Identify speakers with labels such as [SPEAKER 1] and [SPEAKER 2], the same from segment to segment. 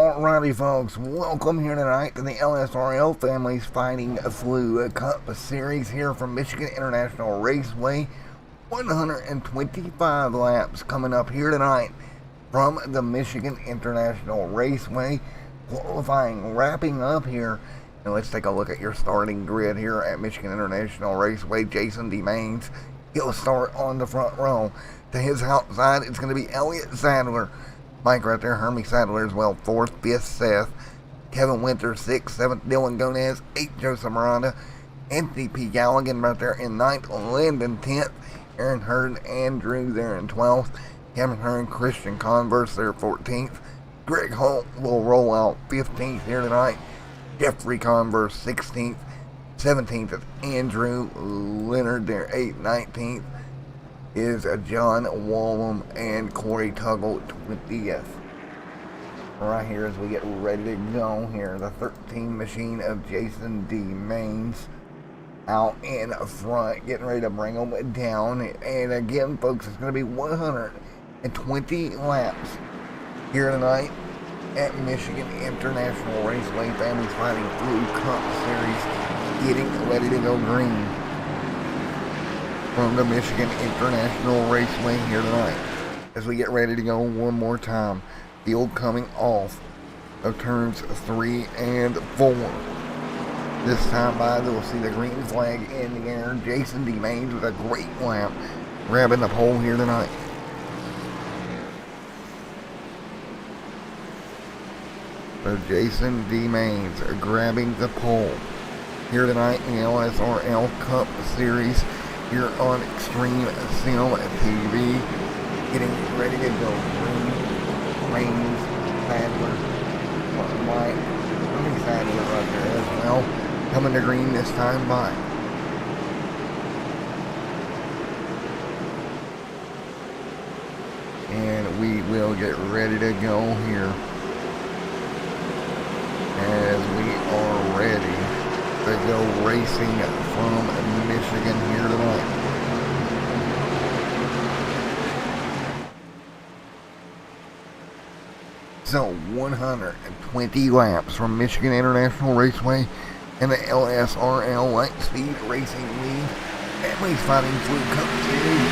[SPEAKER 1] Alrighty folks, welcome here tonight to the LSRL Families Fighting Flu Cup Series here from Michigan International Raceway. 125 laps coming up here tonight from the Michigan International Raceway. Qualifying wrapping up here. And let's take a look at your starting grid here at Michigan International Raceway. Jason DeMains, he'll start on the front row. To his outside, it's going to be Elliott Sadler. Mike right there, Hermie Sadler as well, 4th, 5th, Seth, Kevin Winter, 6th, 7th, Dylan Gonez, 8th, Joseph Miranda, Anthony P. Galligan right there in 9th, Lyndon 10th, Aaron Hurd, Andrew there in 12th, Cameron Hearn, Christian Converse there 14th, Greg Holt will roll out 15th here tonight, Jeffrey Converse 16th, 17th is Andrew Leonard there 8th, 19th, is John Wallum and Corey Tuggle 20th. Right here as we get ready to go here, the 13 machine of Jason DeMains out in front, getting ready to bring them down. And again, folks, it's going to be 120 laps here tonight at Michigan International Raceway Families Fighting Flu Cup Series, getting ready to go green from the Michigan International Raceway here tonight. As we get ready to go one more time, field coming off of turns 3 and 4. This time by, we'll see the green flag in the air. Jason DeMains with a great lap, grabbing the pole here tonight. So Jason DeMains grabbing the pole here tonight in the LSRL Cup Series here on Extreme Sim TV, getting ready to go. Reigns, Sadler, Mike, Hermie Sadler right there as well, coming to green this time by. And we will get ready to go here as we are ready to go racing from Michigan here tonight. So 120 laps from Michigan International Raceway and the LSRL Light Speed Racing League Families Fighting Flu Cup Series.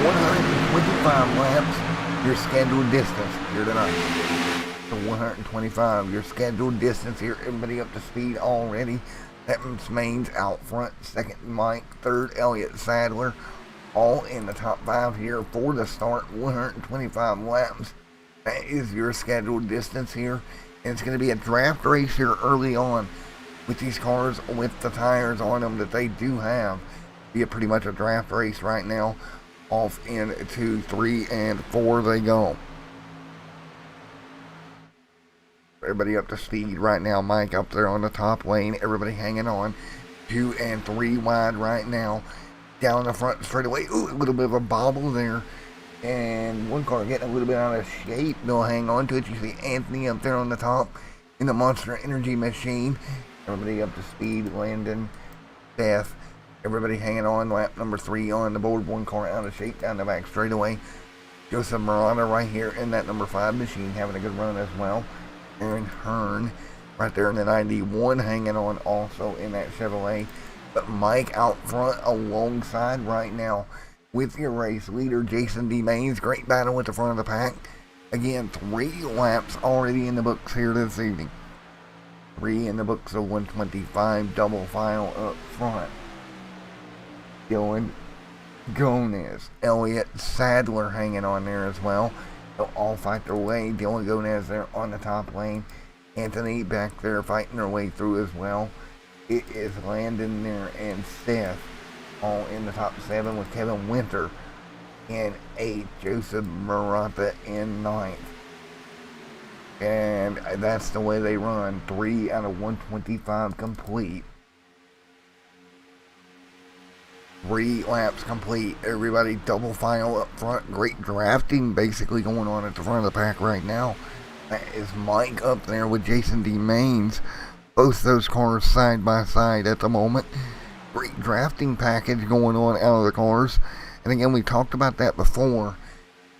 [SPEAKER 1] 125 laps, your scheduled distance here tonight. 125, your scheduled distance here. Everybody up to speed already. That means out front, 2nd Mike, 3rd Elliott Sadler, all in the top 5 here for the start. 125 laps. That is your scheduled distance here. And it's going to be a draft race here early on with these cars with the tires on them that they do have. Be pretty much a draft race right now. Off into 3 and 4 they go. Everybody up to speed right now. Mike up there on the top lane. Everybody hanging on. 2 and 3 wide right now. Down the front straightaway. Ooh, a little bit of a bobble there. And one car getting a little bit out of shape. They'll hang on to it. You see Anthony up there on the top in the Monster Energy machine. Everybody up to speed. Landon, Beth. Everybody hanging on. Lap number 3 on the board. One car out of shape down the back straightaway. Joseph Miranda right here in that number 5 machine having a good run as well. Aaron Hearn right there in the 91 hanging on also in that Chevrolet. But Mike out front alongside right now with your race leader Jason DeMains. Great battle with the front of the pack. Again, 3 laps already in the books here this evening. 3 in the books of 125 double file up front. Dylan Gonez, Elliott Sadler hanging on there as well. They'll all fight their way. Dylan Gonez there on the top lane. Anthony back there fighting their way through as well. It is Landon there and Seth all in the top 7 with Kevin Winter in 8th. Joseph Miranda in 9th. And that's the way they run. 3 out of 125 complete. 3 laps complete. Everybody double file up front. Great drafting basically going on at the front of the pack right now. That is Mike up there with Jason DeMains. Both those cars side by side at the moment. Great drafting package going on out of the cars. And again, we talked about that before.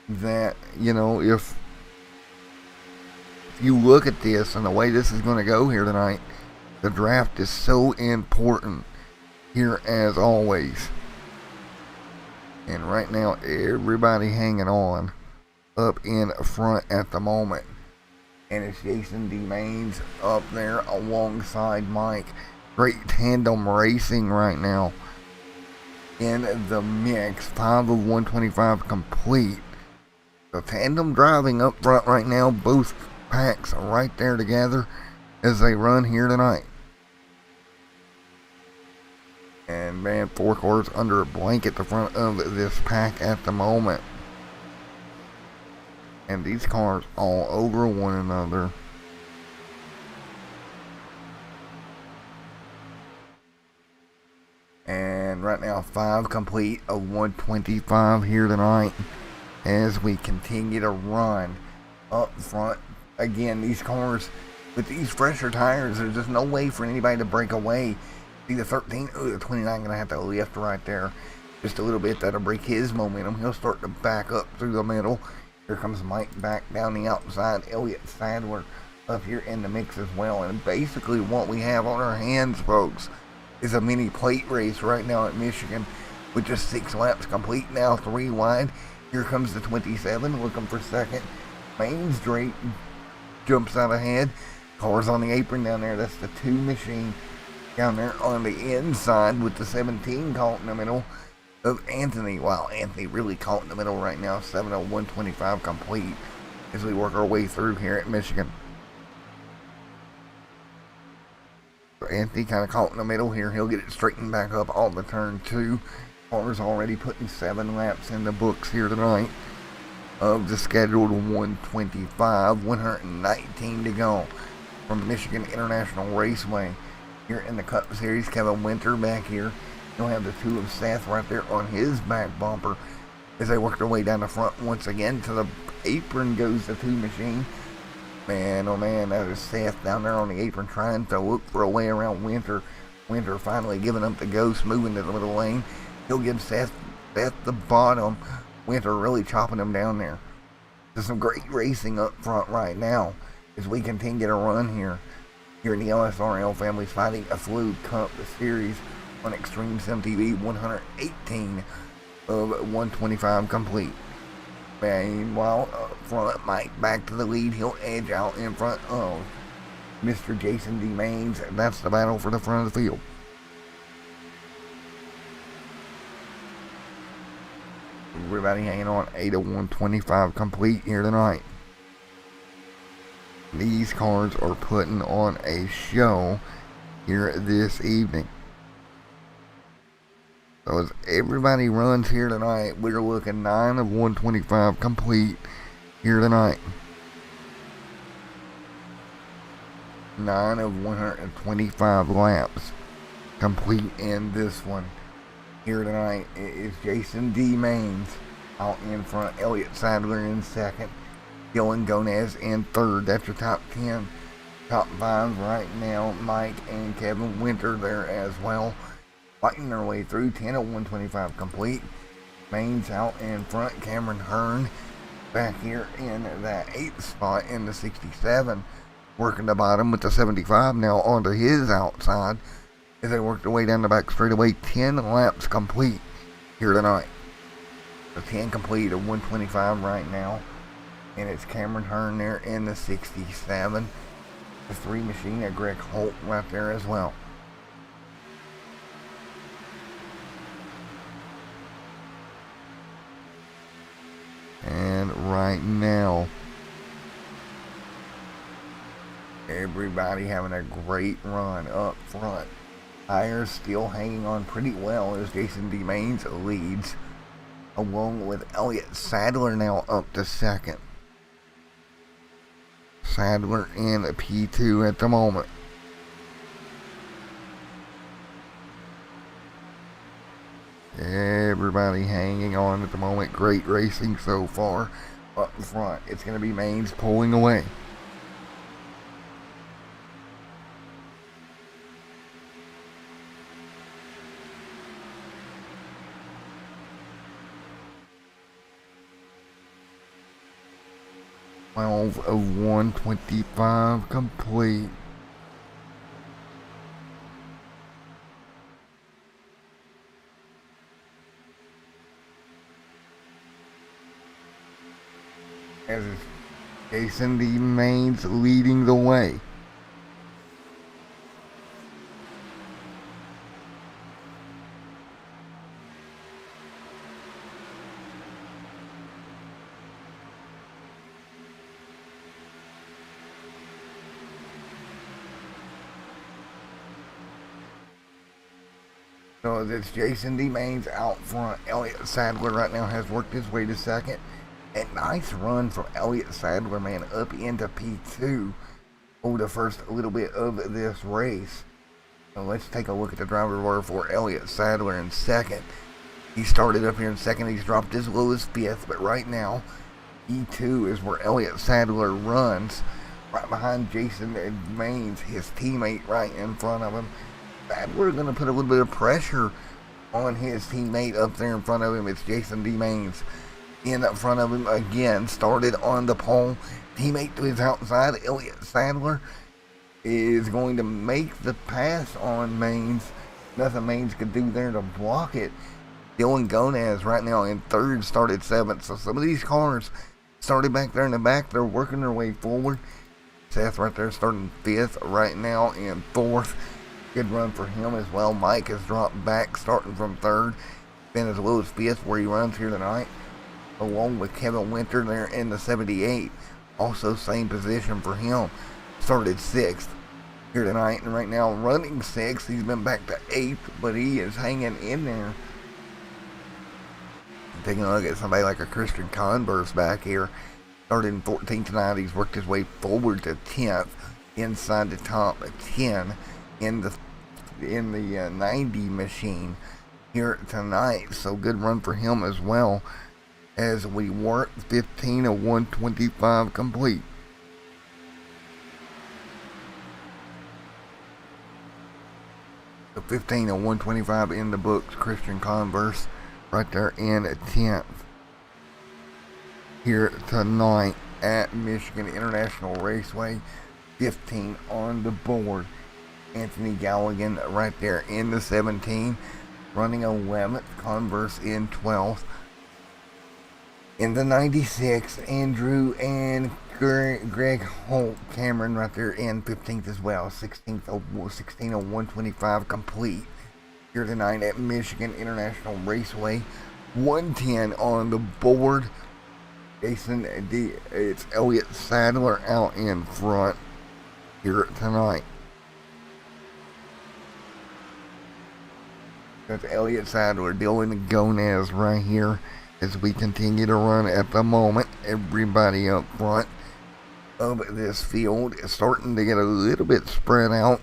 [SPEAKER 1] That, you know, if you look at this and the way this is going to go here tonight, the draft is so important here as always. And right now, everybody hanging on up in front at the moment. And it's Jason D. Maines up there alongside Mike. Great tandem racing right now in the mix. 5 of 125 complete. The tandem driving up front right now. Both packs are right there together as they run here tonight. And man, 4 cars under a blanket the front of this pack at the moment. And these cars all over one another. And right now 5 complete of 125 here tonight as we continue to run up front. Again, these cars with these fresher tires, there's just no way for anybody to break away. See the 13, the 29 gonna have to lift right there just a little bit. That'll break his momentum. He'll start to back up through the middle. Here comes Mike back down the outside. Elliott Sadler up here in the mix as well. And basically what we have on our hands, folks, is a mini plate race right now at Michigan with just 6 laps complete now, 3 wide. Here comes the 27 looking for second. Maines Drake jumps out ahead. Cars on the apron down there. That's the 2 machine down there on the inside with the 17 caught in the middle of Anthony. Wow, Anthony really caught in the middle right now. 7 of 125 complete as we work our way through here at Michigan. So Anthony kind of caught in the middle here. He'll get it straightened back up on the turn 2. Cars already putting 7 laps in the books here tonight of the scheduled 125. 119 to go from the Michigan International Raceway. Here in the Cup Series, Kevin Winter back here. He'll have the 2 of Seth right there on his back bumper as they work their way down the front once again. To the apron goes the 2 machine. Man, oh man, that is Seth down there on the apron trying to look for a way around Winter. Winter finally giving up the ghost, moving to the middle lane. He'll give Seth the bottom. Winter really chopping him down there. There's some great racing up front right now as we continue to run here. Here in the LSRL Families Fighting a Fluid Cup Series on Extreme Sim TV. 118 of 125 complete. Meanwhile, up front, Mike back to the lead. He'll edge out in front of Mr. Jason D. Maines. That's the battle for the front of the field. Everybody hanging on. 8 of 125 complete here tonight. These cars are putting on a show here this evening. So as everybody runs here tonight, we're looking 9 of 125 complete here tonight. 9 of 125 laps complete in this one. Here tonight it is Jason D. Maines out in front. Elliott Sadler in second. Dylan Gonez in third. That's your top 10. Top 5 right now. Mike and Kevin Winter there as well. Fighting their way through. 10 of 125 complete. Maines out in front. Cameron Hearn back here in that 8th spot in the 67. Working the bottom with the 75 now onto his outside as they work their way down the back straightaway. 10 laps complete here tonight. So 10 complete of 125 right now. And it's Cameron Hearn there in the 67. The 3 machine of Greg Holt right there as well. And right now, everybody having a great run up front. Tires still hanging on pretty well as Jason D. Maines leads, along with Elliott Sadler now up to second. Sadler in a P2 at the moment. Everybody hanging on at the moment. Great racing so far up front. It's going to be Maines pulling away. 12 of 125 complete. As Jason D. Maines leading the way. So it's Jason D. Maines out front. Elliott Sadler right now has worked his way to second. A nice run from Elliott Sadler, man, up into P2 over the first little bit of this race. So let's take a look at the driver order for Elliott Sadler in second. He started up here in second. He's dropped as low as fifth, but right now, E2 is where Elliott Sadler runs. Right behind Jason Maines, his teammate right in front of him. Sadler going to put a little bit of pressure on his teammate up there in front of him. It's Jason D. Maines in front of him again. Started on the pole. Teammate to his outside, Elliott Sadler, is going to make the pass on Maines. Nothing Maines could do there to block it. Dylan Gonez right now in third, started seventh. So some of these cars started back there in the back. They're working their way forward. Seth right there starting fifth right now in fourth. Good run for him as well. Mike has dropped back starting from third. Been as low as fifth where he runs here tonight. Along with Kevin Winter there in the 78. Also same position for him. Started sixth here tonight and right now running sixth. He's been back to eighth, but he is hanging in there. Taking a look at somebody like a Christian Converse back here. Started in 14th tonight. He's worked his way forward to 10th. Inside the top 10 in the 90 machine here tonight. So good run for him as well. As we work 15 of 125 complete. So 15 of 125 in the books. Christian Converse right there in 10th here tonight at Michigan International Raceway. 15 on the board. Anthony Galligan right there in the 17, running 11th. Converse in 12th. In the 96, Andrew and Greg Holt Cameron right there in 15th as well. 16 of 125 complete here tonight at Michigan International Raceway. 110 on the board. It's Elliott Sadler out in front here tonight. That's Elliott Sadler, Dylan Gonez right here as we continue to run at the moment. Everybody up front of this field is starting to get a little bit spread out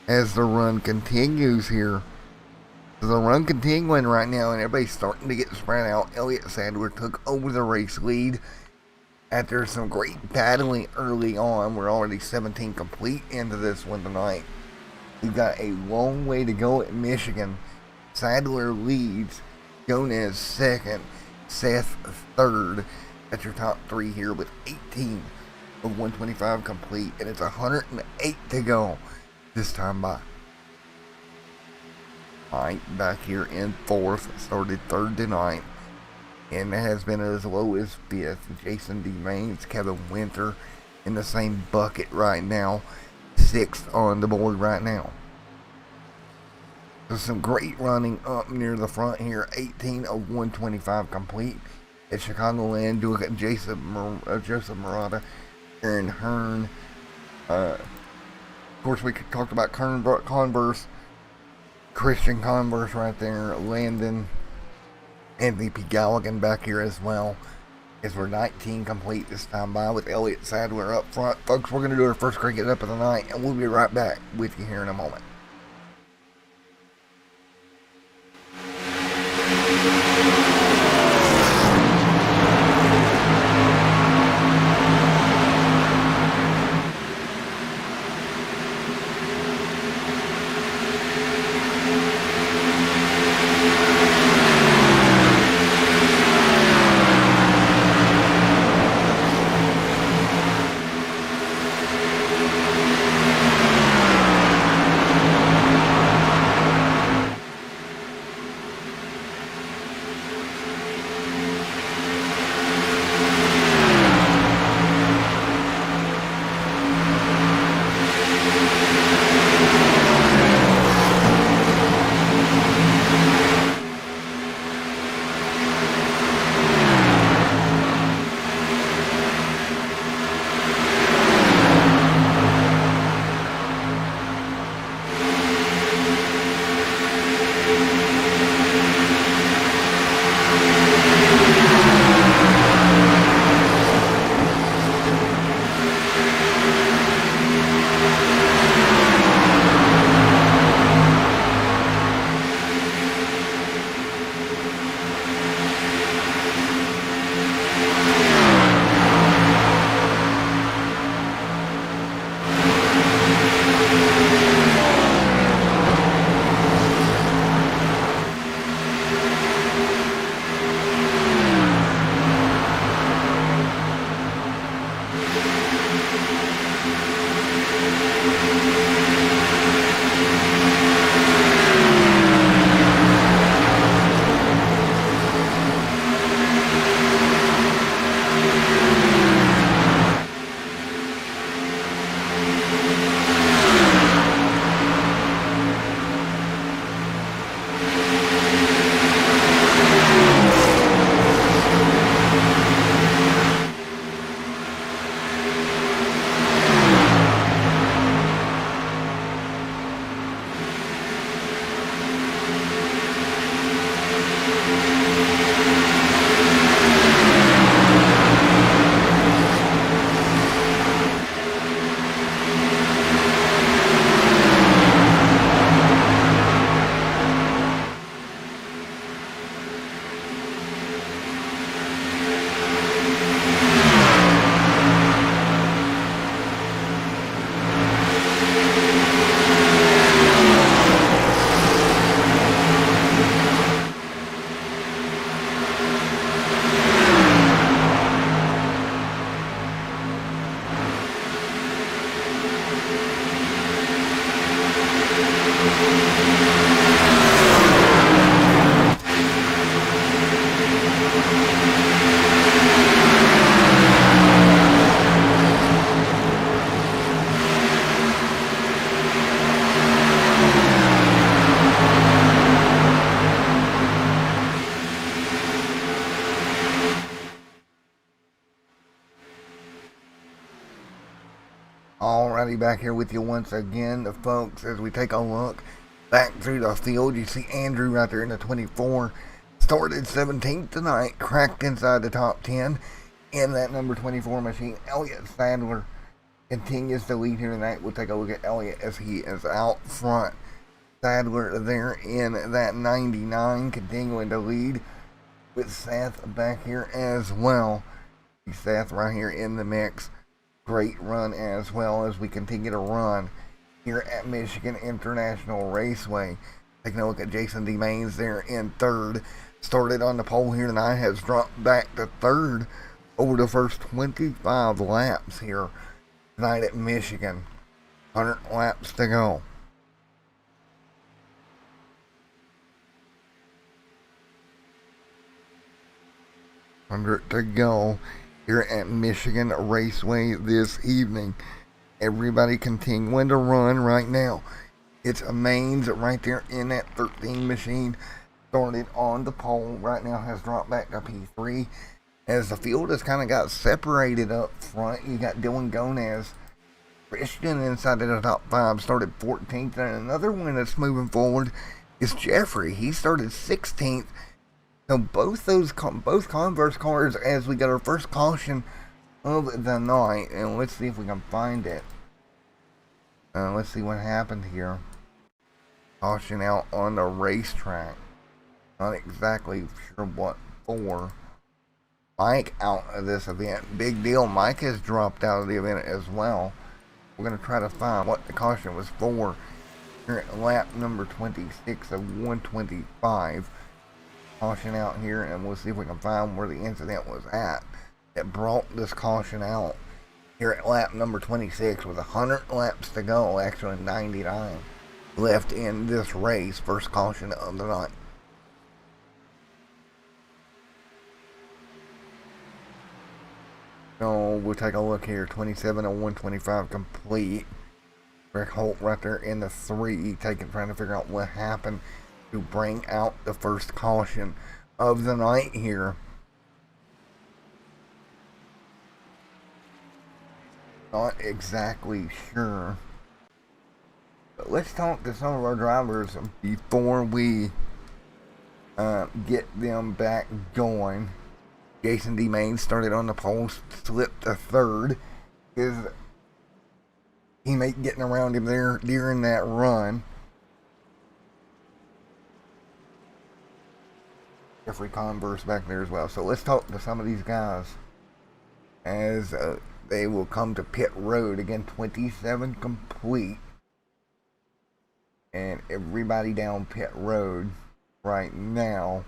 [SPEAKER 1] as the run continues here. So the run continuing right now and everybody's starting to get spread out. Elliott Sadler took over the race lead after some great battling early on. We're already 17 complete into this one tonight. We've got a long way to go at Michigan. Sadler leads, Gonez second, Seth third. That's your top three here with 18 of 125 complete, and it's 108 to go this time by. Mike back here in fourth, started third tonight, and has been as low as fifth. Jason D. Maines, Kevin Winter in the same bucket right now, sixth on the board right now. There's some great running up near the front here. 18 of 125 complete. At Chicagoland, do look at Joseph Murata, Aaron Hearn. Of course, we talked about Converse, Christian Converse right there. Landon, Anthony P. Galligan back here as well. As we're 19 complete this time by with Elliott Sadler up front. Folks, we're going to do our first cricket up of the night, and we'll be right back with you here in a moment. Alrighty, back here with you once again, the folks, as we take a look back through the field. You see Andrew right there in the 24. Started 17th tonight, cracked inside the top 10 in that number 24 machine. Elliott Sadler continues to lead here tonight. We'll take a look at Elliott as he is out front. Sadler there in that 99, continuing to lead with Seth back here as well. Seth right here in the mix. Great run as well as we continue to run here at Michigan International Raceway. Taking a look at Jason DeMains there in third. Started on the pole here tonight, has dropped back to third over the first 25 laps here tonight at Michigan. 100 laps to go. Here at Michigan Raceway this evening. Everybody continuing to run right now. It's a Mains right there in that 13 machine. Started on the pole. Right now has dropped back to P3. As the field has kind of got separated up front. You got Dylan Gonez. Christian inside of the top 5. Started 14th. And another one that's moving forward is Jeffrey. He started 16th. So both Converse cars as we got our first caution of the night. And let's see if we can find it. Let's see what happened here. Caution out on the racetrack. Not exactly sure what for. Mike out of this event. Big deal. Mike has dropped out of the event as well. We're going to try to find what the caution was for here at lap number 26 of 125. Caution out here, and we'll see if we can find where the incident was at that brought this caution out here at lap number 26 with 100 laps to go, actually 99 left in this race. First caution of the night. So we'll take a look here. 27 of 125 complete. Rick Holt right there in the 3, trying to figure out what happened to bring out the first caution of the night here. Not exactly sure. But let's talk to some of our drivers before we get them back going. Jason DeMain started on the pole, slipped to third. His teammate getting around him there during that run. Jeffrey Converse back there as well. So let's talk to some of these guys as they will come to pit road. Again, 27 complete. And everybody down pit road right now.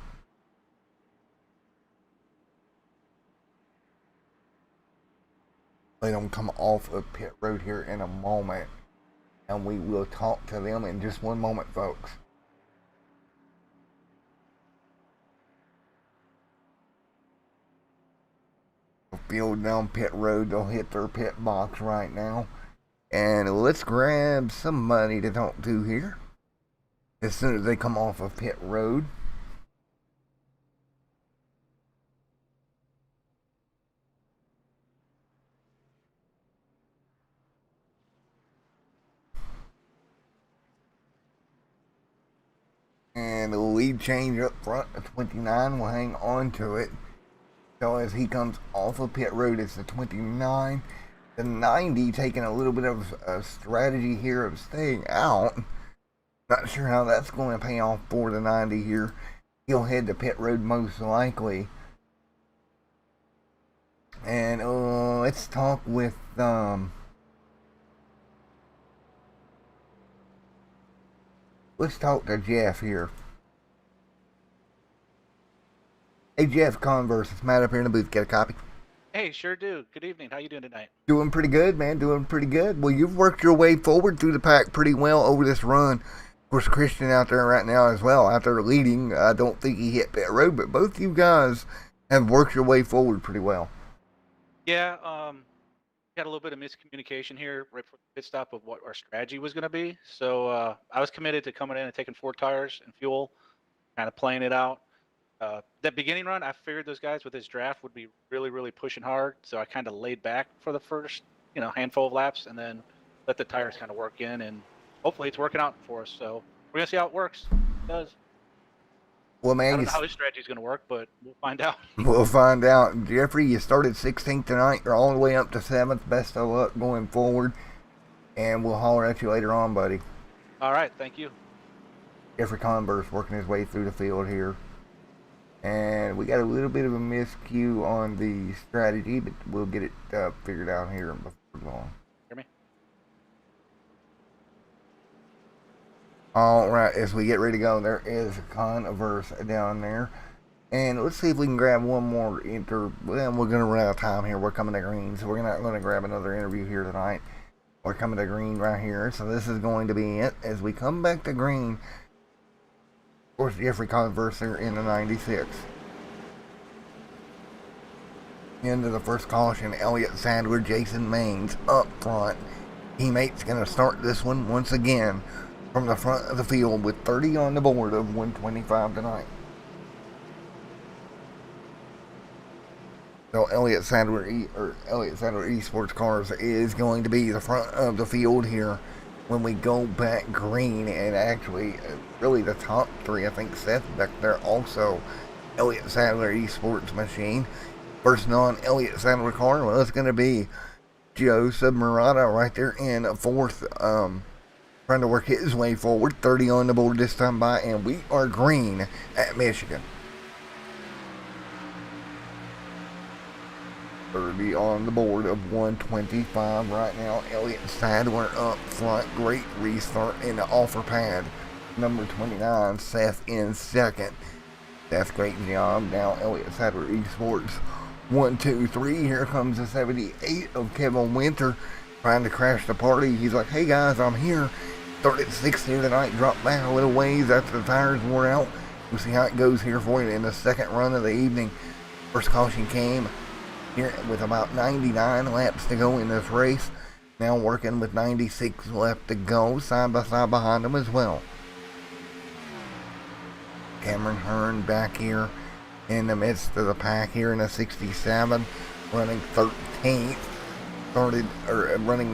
[SPEAKER 1] Let them come off of pit road here in a moment. And we will talk to them in just one moment, folks. Field down pit road, they'll hit their pit box right now. And let's grab somebody to talk to here as soon as they come off of pit road. And the lead change up front, the 29 will hang on to it. So as he comes off of pit road, it's the 29. The 90 taking a little bit of a strategy here of staying out. Not sure how that's going to pay off for the 90 here. He'll head to pit road most likely. And let's talk with let's talk to Jeff here. Hey Jeff Converse, it's Matt up here in the booth. Get a copy?
[SPEAKER 2] Hey, sure do. Good evening. How you doing tonight?
[SPEAKER 1] Doing pretty good, man. Doing pretty good. Well, you've worked your way forward through the pack pretty well over this run. Of course, Christian out there right now as well, out there leading. I don't think he hit pit road, but both you guys have worked your way forward pretty well.
[SPEAKER 2] Yeah, got a little bit of miscommunication here right before the pit stop of what our strategy was going to be. So I was committed to coming in and taking 4 tires and fuel, kind of playing it out. That beginning run, I figured those guys with this draft would be really, really pushing hard. So I kind of laid back for the first, handful of laps, and then let the tires kind of work in, and hopefully it's working out for us. So we're gonna see how it works. It does.
[SPEAKER 1] Well,
[SPEAKER 2] I
[SPEAKER 1] man,
[SPEAKER 2] don't know how this strategy is gonna work, but we'll find out.
[SPEAKER 1] we'll find out. Jeffrey, you started 16th tonight. You're all the way up to 7th. Best of luck going forward. And we'll holler at you later on, buddy.
[SPEAKER 2] All right, thank you.
[SPEAKER 1] Jeffrey Converse working his way through the field here. And we got a little bit of a miscue on the strategy, but we'll get it figured out here before long.
[SPEAKER 2] Hear me?
[SPEAKER 1] All right, as we get ready to go, there is a Converse down there. And let's see if we can grab one more well, we're going to run out of time here. We're coming to green, so we're not going to grab another interview here tonight. We're coming to green right here, so this is going to be it. As we come back to green, of course, Jeffrey Converse there in the 96. Into the first caution, Elliott Sadler, Jason Maines up front. Teammates going to start this one once again from the front of the field with 30 on the board of 125 tonight. So Elliott Sadler Esports Cars is going to be the front of the field here when we go back green, and actually really the top three. I think Seth back there also. Elliott Sadler Esports Machine. First non-Elliott Sadler car, well, it's going to be Joe Submarata right there in fourth, trying to work his way forward. 30 on the board this time by, and we are green at Michigan. 30 on the board of 125 right now. Elliott Sadler up front. Great restart in the offer pad. Number 29, Seth in second. That's great job. Now Elliott Sadler Esports. 1, 2, 3. Here comes the 78 of Kevin Winter trying to crash the party. He's like, hey guys, I'm here. Started 6th here tonight. Dropped back a little ways after the tires wore out. We'll see how it goes here for you in the second run of the evening. First caution came here with about 99 laps to go in this race. Now working with 96 left to go. Side by side behind them as well. Cameron Hearn back here in the midst of the pack here in a 67, running 13th, running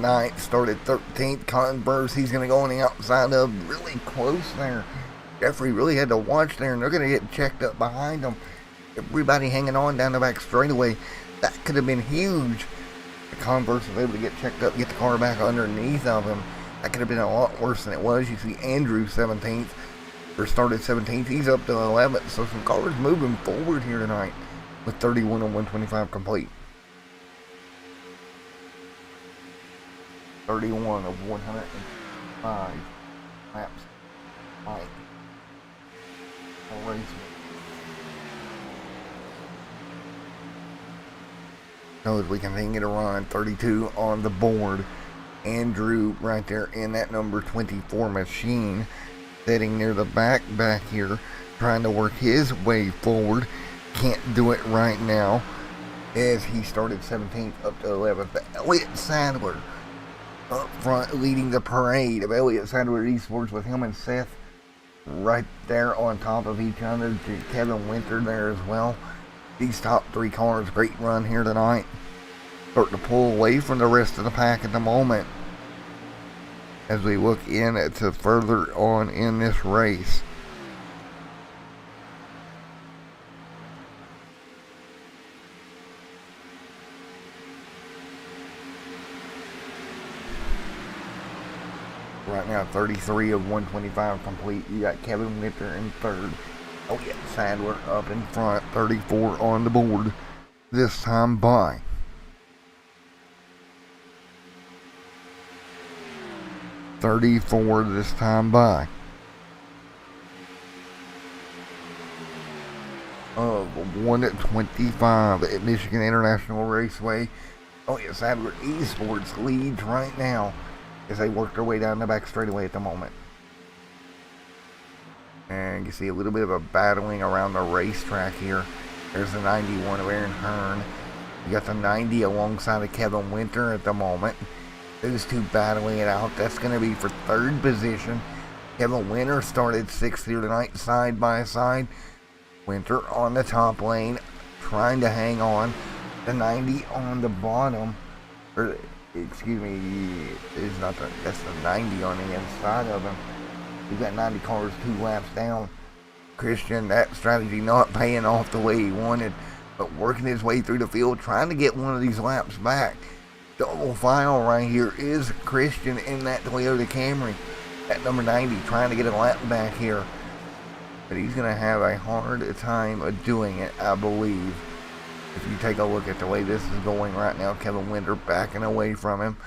[SPEAKER 1] 9th, started 13th. Converse, he's going to go on the outside of, really close there. Jeffrey really had to watch there, and they're going to get checked up behind them. Everybody hanging on down the back straightaway. That could have been huge. The Converse was able to get checked up, get the car back underneath of him. That could have been a lot worse than it was. You see Andrew 17th. Started 17th, he's up to 11th, so some cars moving forward here tonight with 31 on 125 complete. 31 of 105 laps. Right. So as we continue to run, 32 on the board. Andrew right there in that number 24 machine. Sitting near the back here, trying to work his way forward. Can't do it right now, as he started 17th up to 11th. But Elliott Sadler up front, leading the parade of Elliott Sadler Esports with him and Seth right there on top of each other. Kevin Winter there as well. These top three cars, great run here tonight. Starting to pull away from the rest of the pack at the moment, as we look in to further on in this race. Right now, 33 of 125 complete. You got Kevin Winter in third. Elliott Sadler up in front, 34 on the board this time by. 34 this time by. Of 125 at Michigan International Raceway. Elliott Sadler Esports leads right now as they work their way down the back straightaway at the moment. And you see a little bit of a battling around the racetrack here. There's the 91 of Aaron Hearn. You got the 90 alongside of Kevin Winter at the moment. Those two battling it out. That's going to be for third position. Kevin Winter started 6th here tonight, side by side. Winter on the top lane, trying to hang on. The 90 on the bottom. excuse me, is not the, that's the 90 on the inside of him. We've got 90 cars 2 laps down. Christian, that strategy not paying off the way he wanted, but working his way through the field, trying to get one of these laps back. Double file right here is Christian in that Toyota Camry at number 90, trying to get a lap back here. But he's going to have a hard time of doing it, I believe. If you take a look at the way this is going right now, Kevin Winter backing away from him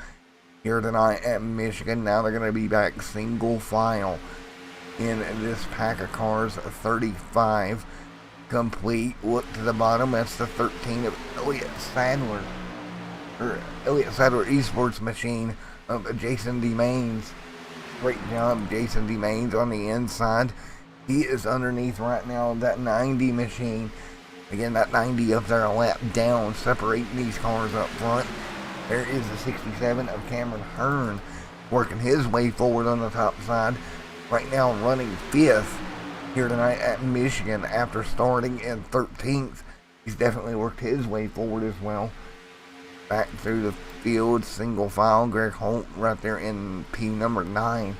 [SPEAKER 1] here tonight at Michigan. Now they're going to be back single file in this pack of cars, 35 complete. Look to the bottom, that's the 13 of Elliott Sadler Esports Machine of Jason DeMaines. Great job, Jason DeMaines on the inside. He is underneath right now that 90 machine. Again, that 90 up there a lap down, separating these cars up front. There is the 67 of Cameron Hearn working his way forward on the top side. Right now running 5th here tonight at Michigan after starting in 13th. He's definitely worked his way forward as well. Back through the field, single file. Greg Holt right there in P number 9.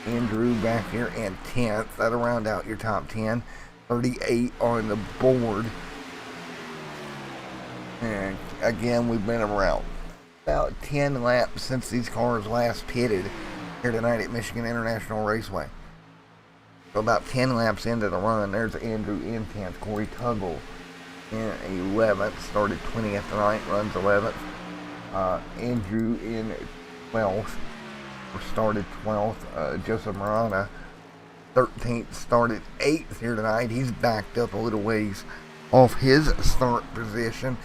[SPEAKER 1] Andrew back here in 10th. That'll round out your top 10. 38 on the board. And again, we've been around about 10 laps since these cars last pitted here tonight at Michigan International Raceway. So about 10 laps into the run, there's Andrew in 10th, Corey Tuggle in 11th, started 20th tonight, runs 11th. Andrew in 12th, started 12th. Joseph Marana, 13th, started 8th here tonight. He's backed up a little ways off his start position.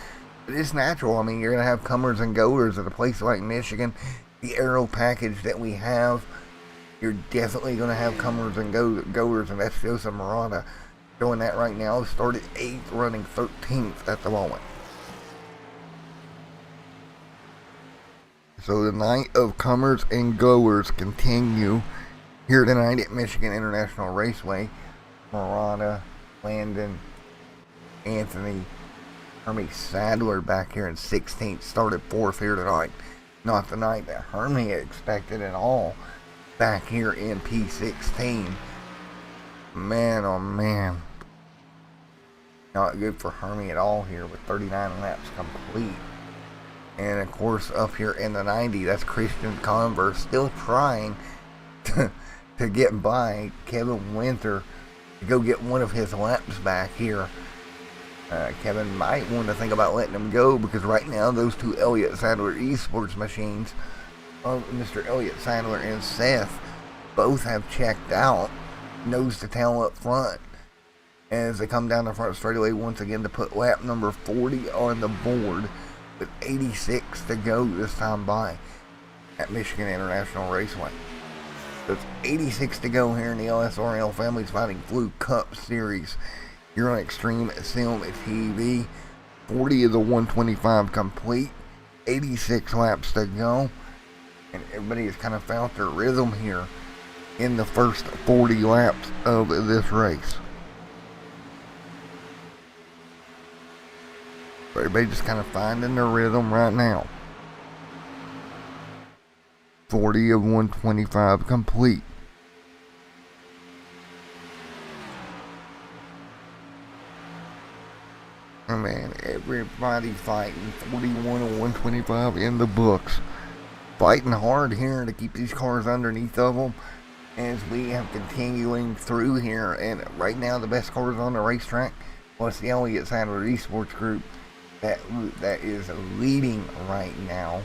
[SPEAKER 1] But it's natural. I mean, you're going to have comers and goers at a place like Michigan. The aero package that we have, you're definitely going to have comers and goers, and that's Joseph Murata doing that right now. Started 8th, running 13th at the moment. So the night of comers and goers continue here tonight at Michigan International Raceway. Murata, Landon, Anthony, Hermie Sadler back here in 16th, started 4th here tonight. Not the night that Hermie expected at all. Back here in P16. Man, oh man. Not good for Hermie at all here with 39 laps complete. And of course up here in the 90, that's Christian Converse still trying to get by Kevin Winter to go get one of his laps back here. Kevin might want to think about letting him go, because right now those two Elliott Sadler Esports machines of Mr. Elliott Sadler and Seth both have checked out, nose to tail up front, as they come down the front straightaway once again to put lap number 40 on the board with 86 to go this time by at Michigan International Raceway. So it's 86 to go here in the LSRL Families Fighting Flu Cup Series. You're on Extreme Sim TV. 40 of the 125 complete. 86 laps to go. And everybody has kind of found their rhythm here in the first 40 laps of this race. So everybody just kind of finding their rhythm right now. 40 of 125 complete. Oh man, everybody fighting. 41 of 125 in the books. Fighting hard here to keep these cars underneath of them as we have continuing through here. And right now the best cars on the racetrack, well, it's the Elliott Sadler Esports Group that is leading right now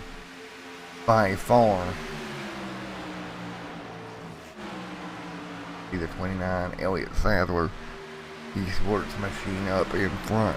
[SPEAKER 1] by far. See the 29 Elliott Sadler Esports machine up in front.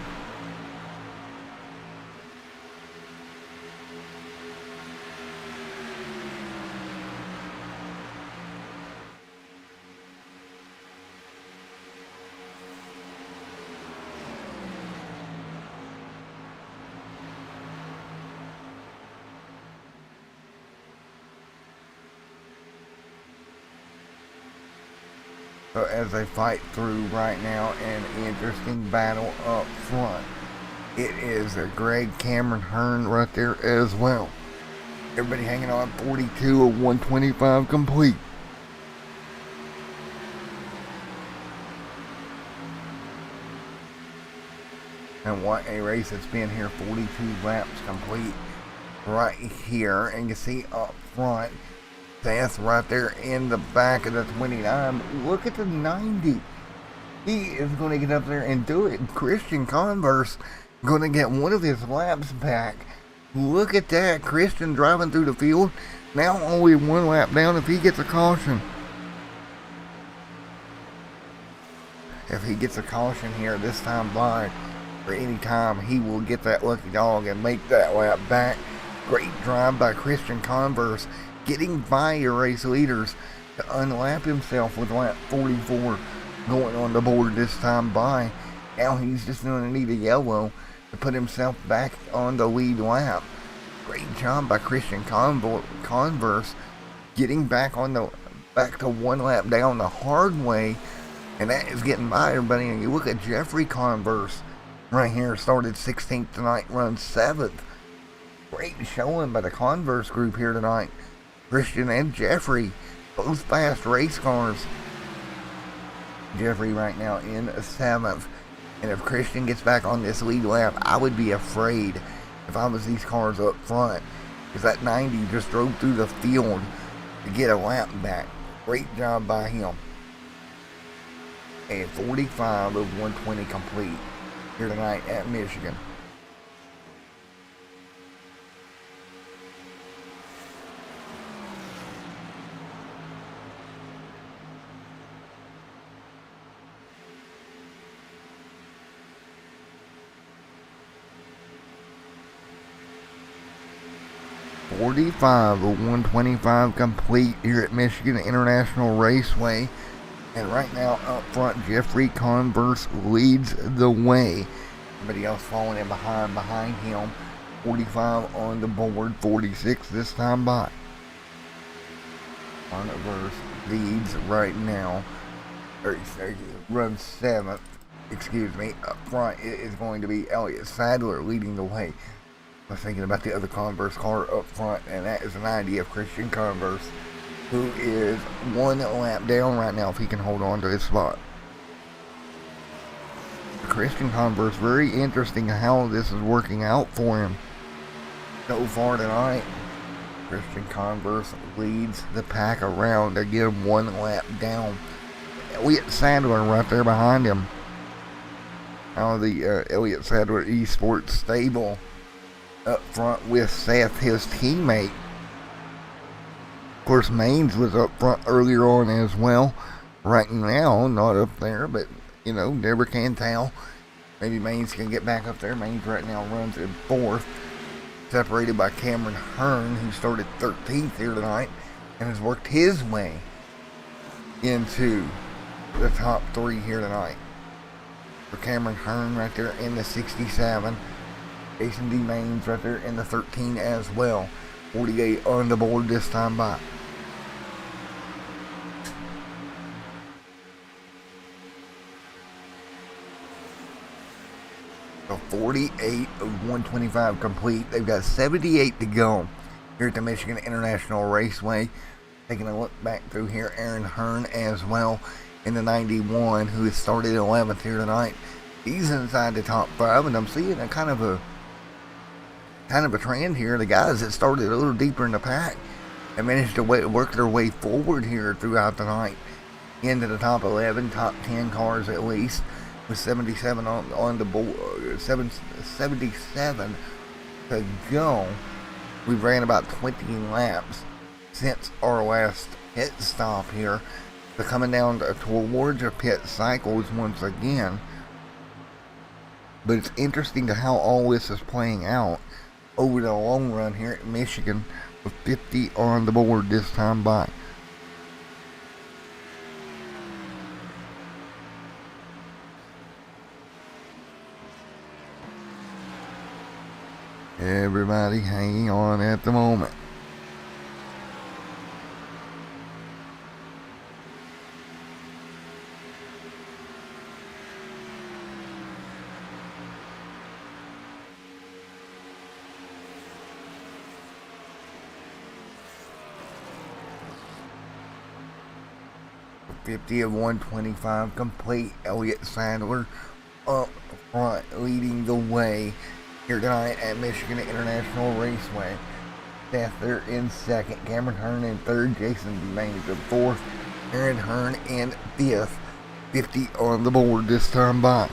[SPEAKER 1] So as they fight through right now, an interesting battle up front. It is Greg Cameron Hearn right there as well. Everybody hanging on. 42 of 125 complete. And what a race it's been here. 42 laps complete right here. And you see up front, Seth right there in the back of the 29. Look at the 90. He is going to get up there and do it. Christian Converse going to get one of his laps back. Look at that. Christian driving through the field. Now only one lap down if he gets a caution. If he gets a caution here this time by, or any time, he will get that lucky dog and make that lap back. Great drive by Christian Converse, getting by your race leaders to unlap himself with lap 44 going on the board this time by. Now he's just going to need a yellow to put himself back on the lead lap. Great job by Christian Converse, getting back to one lap down the hard way, and that is getting by everybody. And you look at Jeffrey Converse right here, started 16th tonight, runs 7th. Great showing by the Converse group here tonight. Christian and Jeffrey, both fast race cars. Jeffrey right now in 7th. And if Christian gets back on this lead lap, I would be afraid if I was these cars up front, because that 90 just drove through the field to get a lap back. Great job by him. And 45 of 120 complete here tonight at Michigan. .45 of 125 complete here at Michigan International Raceway. And right now up front, Jeffrey Converse leads the way. Everybody else following in behind him. 45 on the board, 46 this time by. Converse leads right now. Runs 7th. Excuse me. Up front it is going to be Elliott Sadler leading the way. I was thinking about the other Converse car up front, and that is an idea of Christian Converse, who is one lap down right now if he can hold on to his spot. Christian Converse, very interesting how this is working out for him so far tonight. Christian Converse leads the pack around again, one lap down. Elliott Sadler right there behind him. Now the Elliott Sadler Esports stable up front with Seth, his teammate. Of course, Maines was up front earlier on as well. Right now, not up there, but, you know, never can tell. Maybe Maines can get back up there. Maines right now runs in 4th, separated by Cameron Hearn, who started 13th here tonight and has worked his way into the top 3 here tonight. For Cameron Hearn right there in the 67. Jason D. Maines right there in the 13 as well. 48 on the board this time by. So 48 of 125 complete. They've got 78 to go here at the Michigan International Raceway. Taking a look back through here, Aaron Hearn as well in the 91, who has started 11th here tonight. He's inside the top 5, and I'm seeing a kind of a trend here. The guys that started a little deeper in the pack and managed to work their way forward here throughout the night into the top 11, top 10 cars at least, with 77 on the board, 77 to go. We've ran about 20 laps since our last pit stop here. They're coming down towards our pit cycles once again. But it's interesting to how all this is playing out over the long run here at Michigan, with 50 on the board this time by. Everybody hanging on at the moment. 50 of 125 complete. Elliott Sadler up front, leading the way here tonight at Michigan International Raceway. Seth there in second, Cameron Hearn in third, Jason Demange in fourth, Aaron Hearn in fifth. 50 on the board this time by.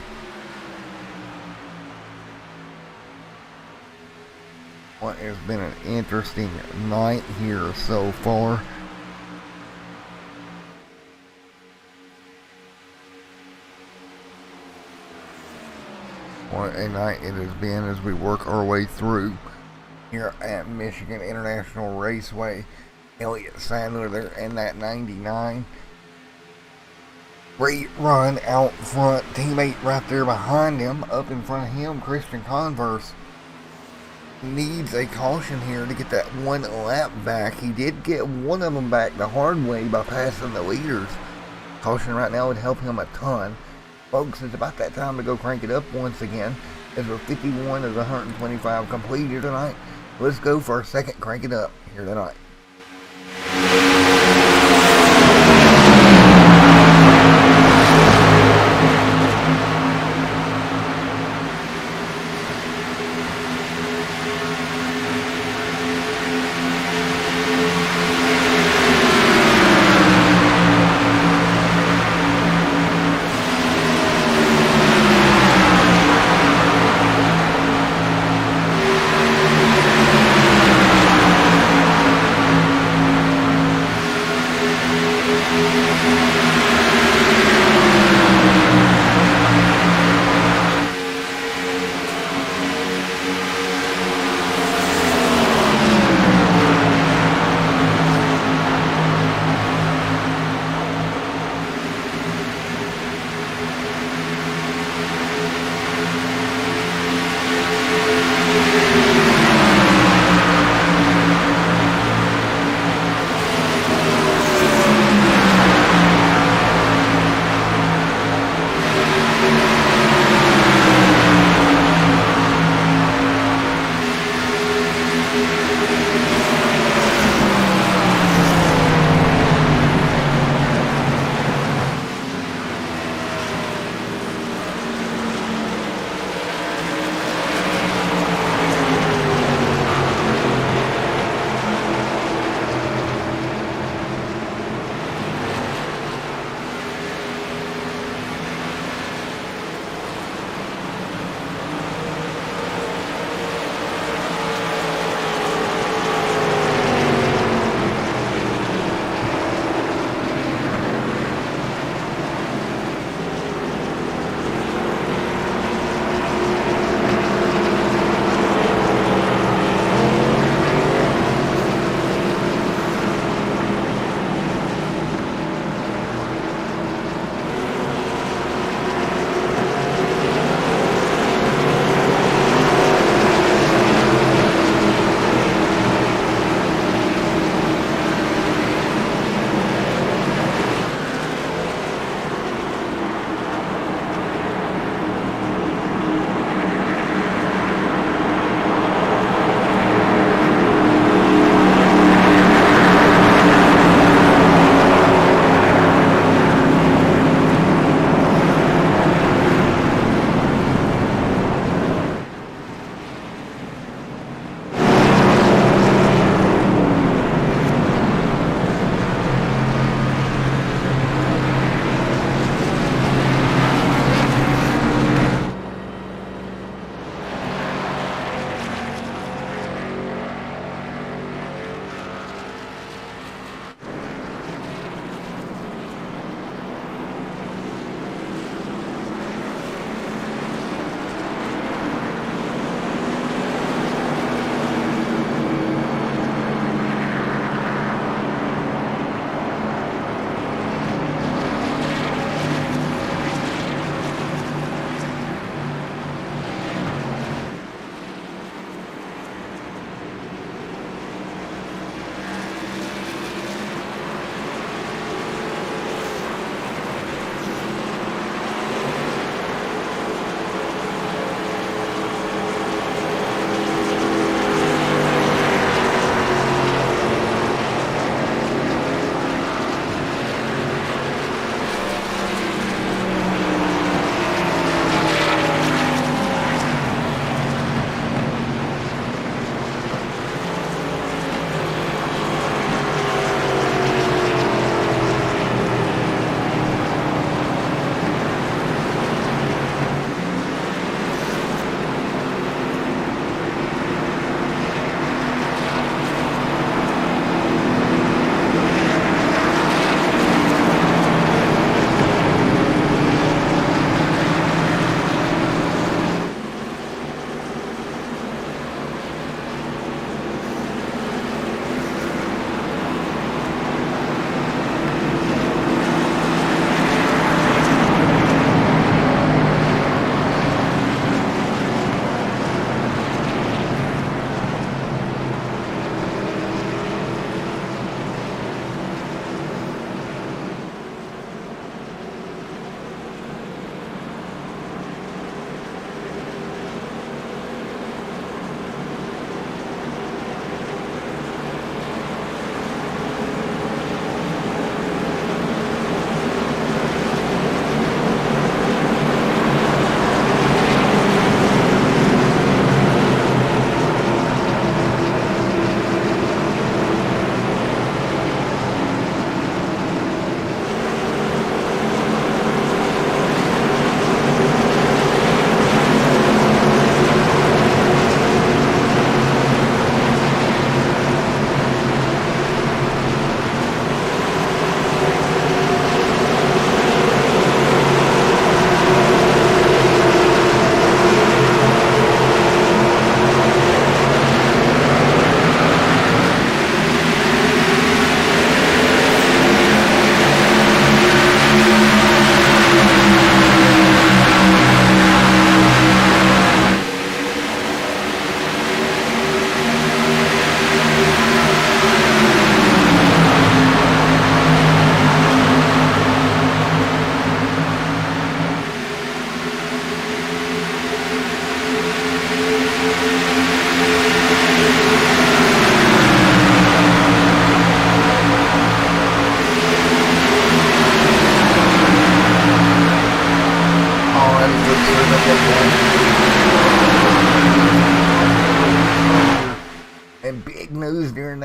[SPEAKER 1] What has been an interesting night here so far. What a night it has been as we work our way through here at Michigan International Raceway. Elliott Sadler there in that 99. Great run out front. Teammate right there behind him. Up in front of him, Christian Converse needs a caution here to get that one lap back. He did get one of them back the hard way by passing the leaders. Caution right now would help him a ton. Folks, it's about that time to go crank it up once again, as we're 51 of the 125 complete here tonight. Let's go for our second crank it up here tonight.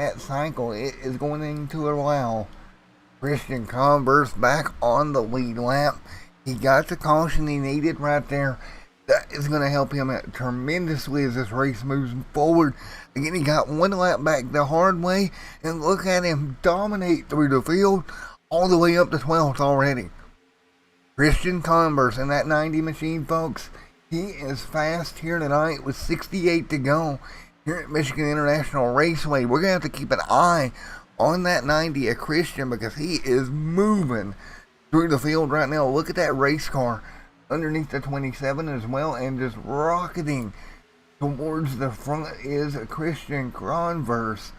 [SPEAKER 1] that cycle, it is going to allow Christian Converse back on the lead lap. He got the caution he needed right there. That is going to help him out tremendously as this race moves forward. Again, he got one lap back the hard way, and look at him dominate through the field all the way up to 12th already. Christian Converse in that 90 machine, folks. He is fast here tonight with 68 to go here at Michigan International Raceway. We're going to have to keep an eye on that 90 at Christian because he is moving through the field right now. Look at that race car underneath the 27 as well, and just rocketing towards the front is a Christian Converse.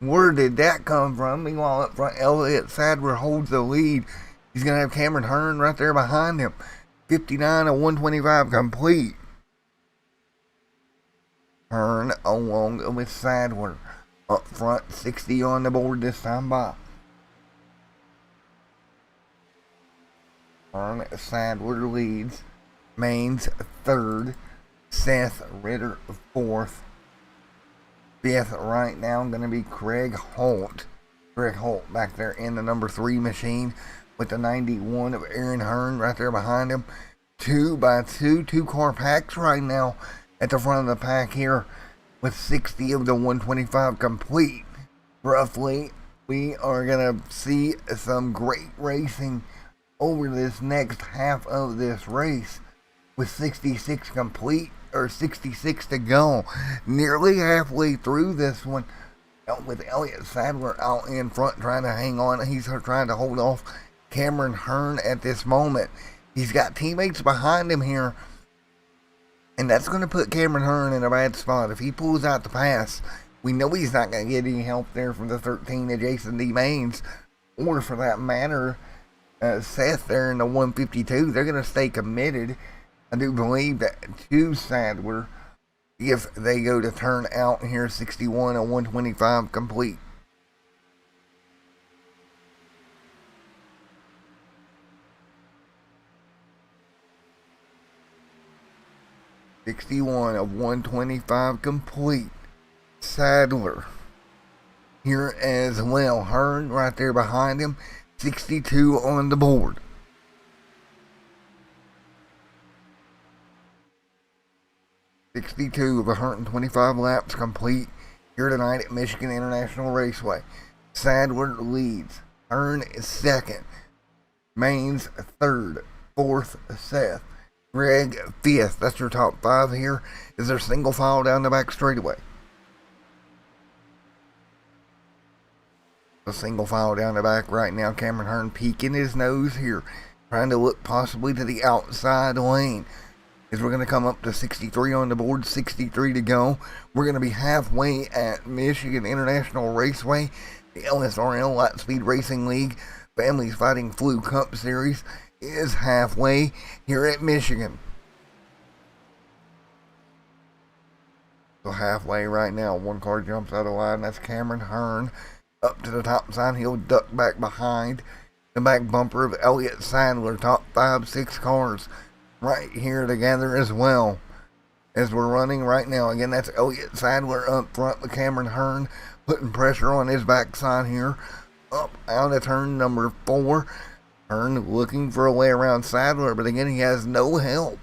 [SPEAKER 1] Where did that come from? Meanwhile, up front, Elliott Sadler holds the lead. He's going to have Cameron Hearn right there behind him. 59 of 125 complete. Hearn along with Sadler. Up front, 60 on the board this time by. Hearn, Sadler leads. Maines third. Seth Ritter fourth. Fifth right now going to be Craig Holt. Craig Holt back there in the number 3 machine with the 91 of Aaron Hearn right there behind him. 2 by 2, 2-car packs right now at the front of the pack here with 60 of the 125 complete. Roughly, we are going to see some great racing over this next half of this race with 66 complete, or 66 to go. Nearly halfway through this one with Elliott Sadler out in front trying to hang on. He's trying to hold off Cameron Hearn at this moment. He's got teammates behind him here, and that's going to put Cameron Hearn in a bad spot. If he pulls out the pass, we know he's not going to get any help there from the 13 of Jason D. Maines, or for that matter, Seth there in the 152. They're going to stay committed, I do believe, that to Sadler if they go to turn out here. 61 of 125 complete. (61 of 125 complete). Sadler here as well. Hearn right there behind him. 62 on the board. (62 of 125 laps complete here tonight at Michigan International Raceway. Sadler leads. Hearn is second. Maines third. Fourth, Seth. Greg fifth. That's your top 5 here. Is there single file down the back straightaway? A single file down the back right now. Cameron Hearn peeking his nose here, trying to look possibly to the outside lane. As we're going to come up to 63 on the board, 63 to go. We're going to be halfway at Michigan International Raceway, the LSRL Light Speed Racing League Families Fighting Flu Cup Series is halfway here at Michigan. So halfway right now. One car jumps out of line. That's Cameron Hearn. Up to the top side. He'll duck back behind the back bumper of Elliott Sadler. Top 5-6 cars right here together as well as we're running right now. Again, that's Elliott Sadler up front with Cameron Hearn putting pressure on his backside here. Up out of turn number 4. Hearn looking for a way around Sadler, but again, he has no help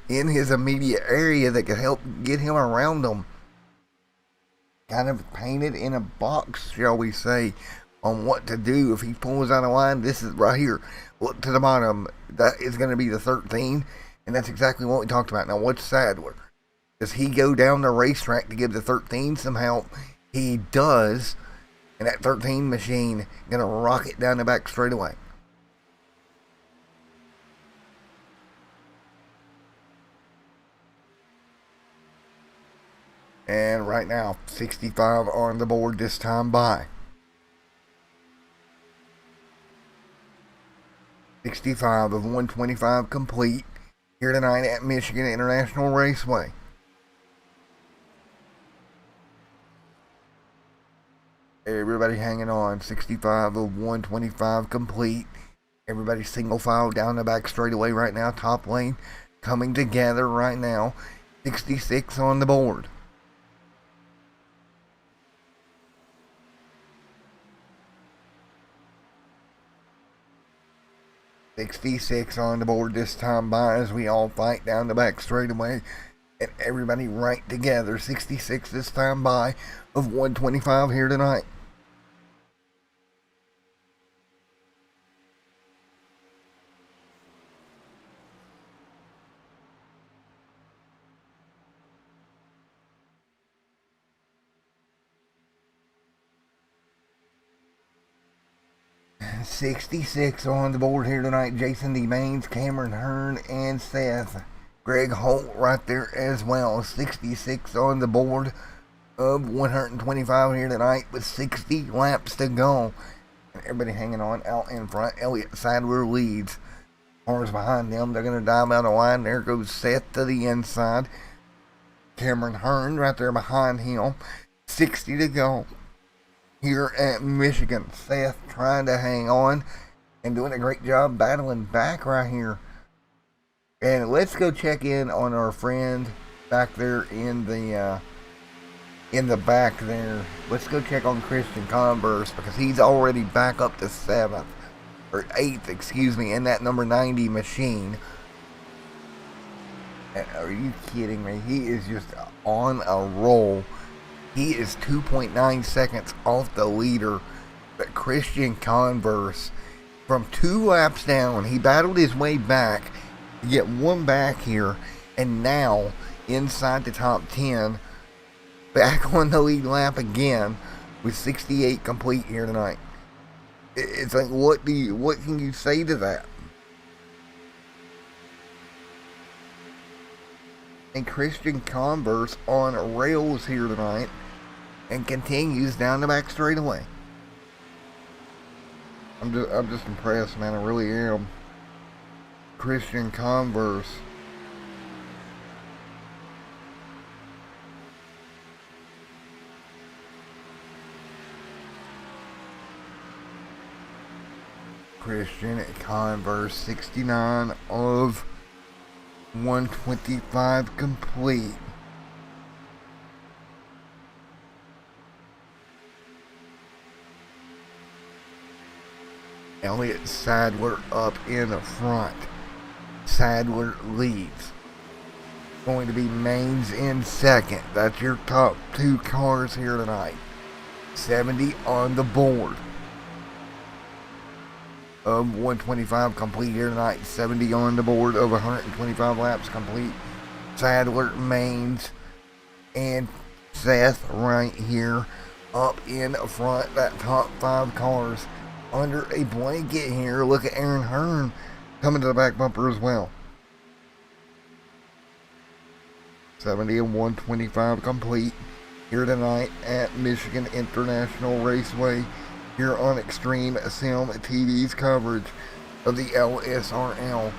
[SPEAKER 1] in his immediate area that could help get him around him. Kind of painted in a box, shall we say, on what to do if he pulls out of line. This is right here. Look to the bottom. That is going to be the 13, and that's exactly what we talked about. Now, what's Sadler? Does he go down the racetrack to give the 13 some help? He does, and that 13 machine going to rocket down the back straightaway. And right now, 65 on the board this time by. 65 of 125 complete here tonight at Michigan International Raceway. Everybody hanging on. 65 of 125 complete. Everybody single file down the back straightaway right now. Top lane coming together right now. 66 on the board. 66 on the board this time by as we all fight down the back straightaway. And everybody right together. 66 this time by of 125 here tonight. $66 on the board here tonight. Jason D. Maines, Cameron Hearn, and Seth. Greg Holt right there as well. 66 on the board of 125 here tonight with 60 laps to go. And everybody hanging on out in front. Elliott Sadler leads. Cars behind them. They're going to dive out of line. There goes Seth to the inside. Cameron Hearn right there behind him. 60 to go here at Michigan. Seth trying to hang on and doing a great job battling back right here. And let's go check in on our friend back there in the back there. Let's go check on Christian Converse because he's already back up to 7th or 8th, excuse me, in that number 90 machine. And are you kidding me? He is just on a roll. He is 2.9 seconds off the leader, but Christian Converse from 2 laps down, he battled his way back to get one back here, and now inside the top 10, back on the lead lap again with 68 complete here tonight. It's like, what can you say to that? And Christian Converse on rails here tonight and continues down the back straightaway. I'm just impressed, man. I really am. Christian Converse. Christian Converse, 69 of 125 complete. Elliott Sadler up in the front. Sadler leads. Going to be Maines in second. That's your top 2 cars here tonight. 70 on the board of 125 complete here tonight. 70 on the board of 125 laps complete. Sadler, Maines, and Seth right here up in front. That top 5 cars under a blanket here. Look at Aaron Hearn coming to the back bumper as well. 70 and 125 complete here tonight at Michigan International Raceway here on Extreme Sim TV's coverage of the LSRL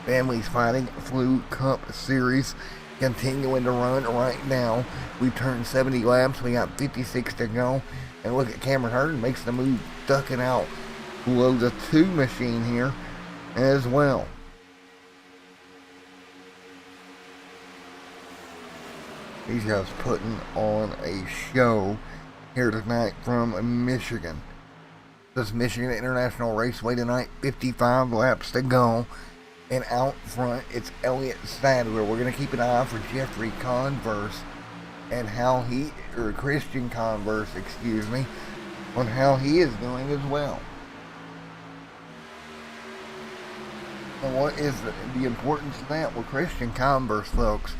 [SPEAKER 1] Families Fighting Flu Cup Series continuing to run right now. We turned 70 laps. We got 56 to go. And look at Cameron Hearn makes the move, ducking out below the 2 machine here as well. These guys putting on a show here tonight from Michigan. This Michigan International Raceway tonight, 55 laps to go. And out front, it's Elliott Sadler. We're going to keep an eye for Jeffrey Converse and how he, or Christian Converse, excuse me, on how he is doing as well. And what is the importance of that? Well, Christian Converse, folks,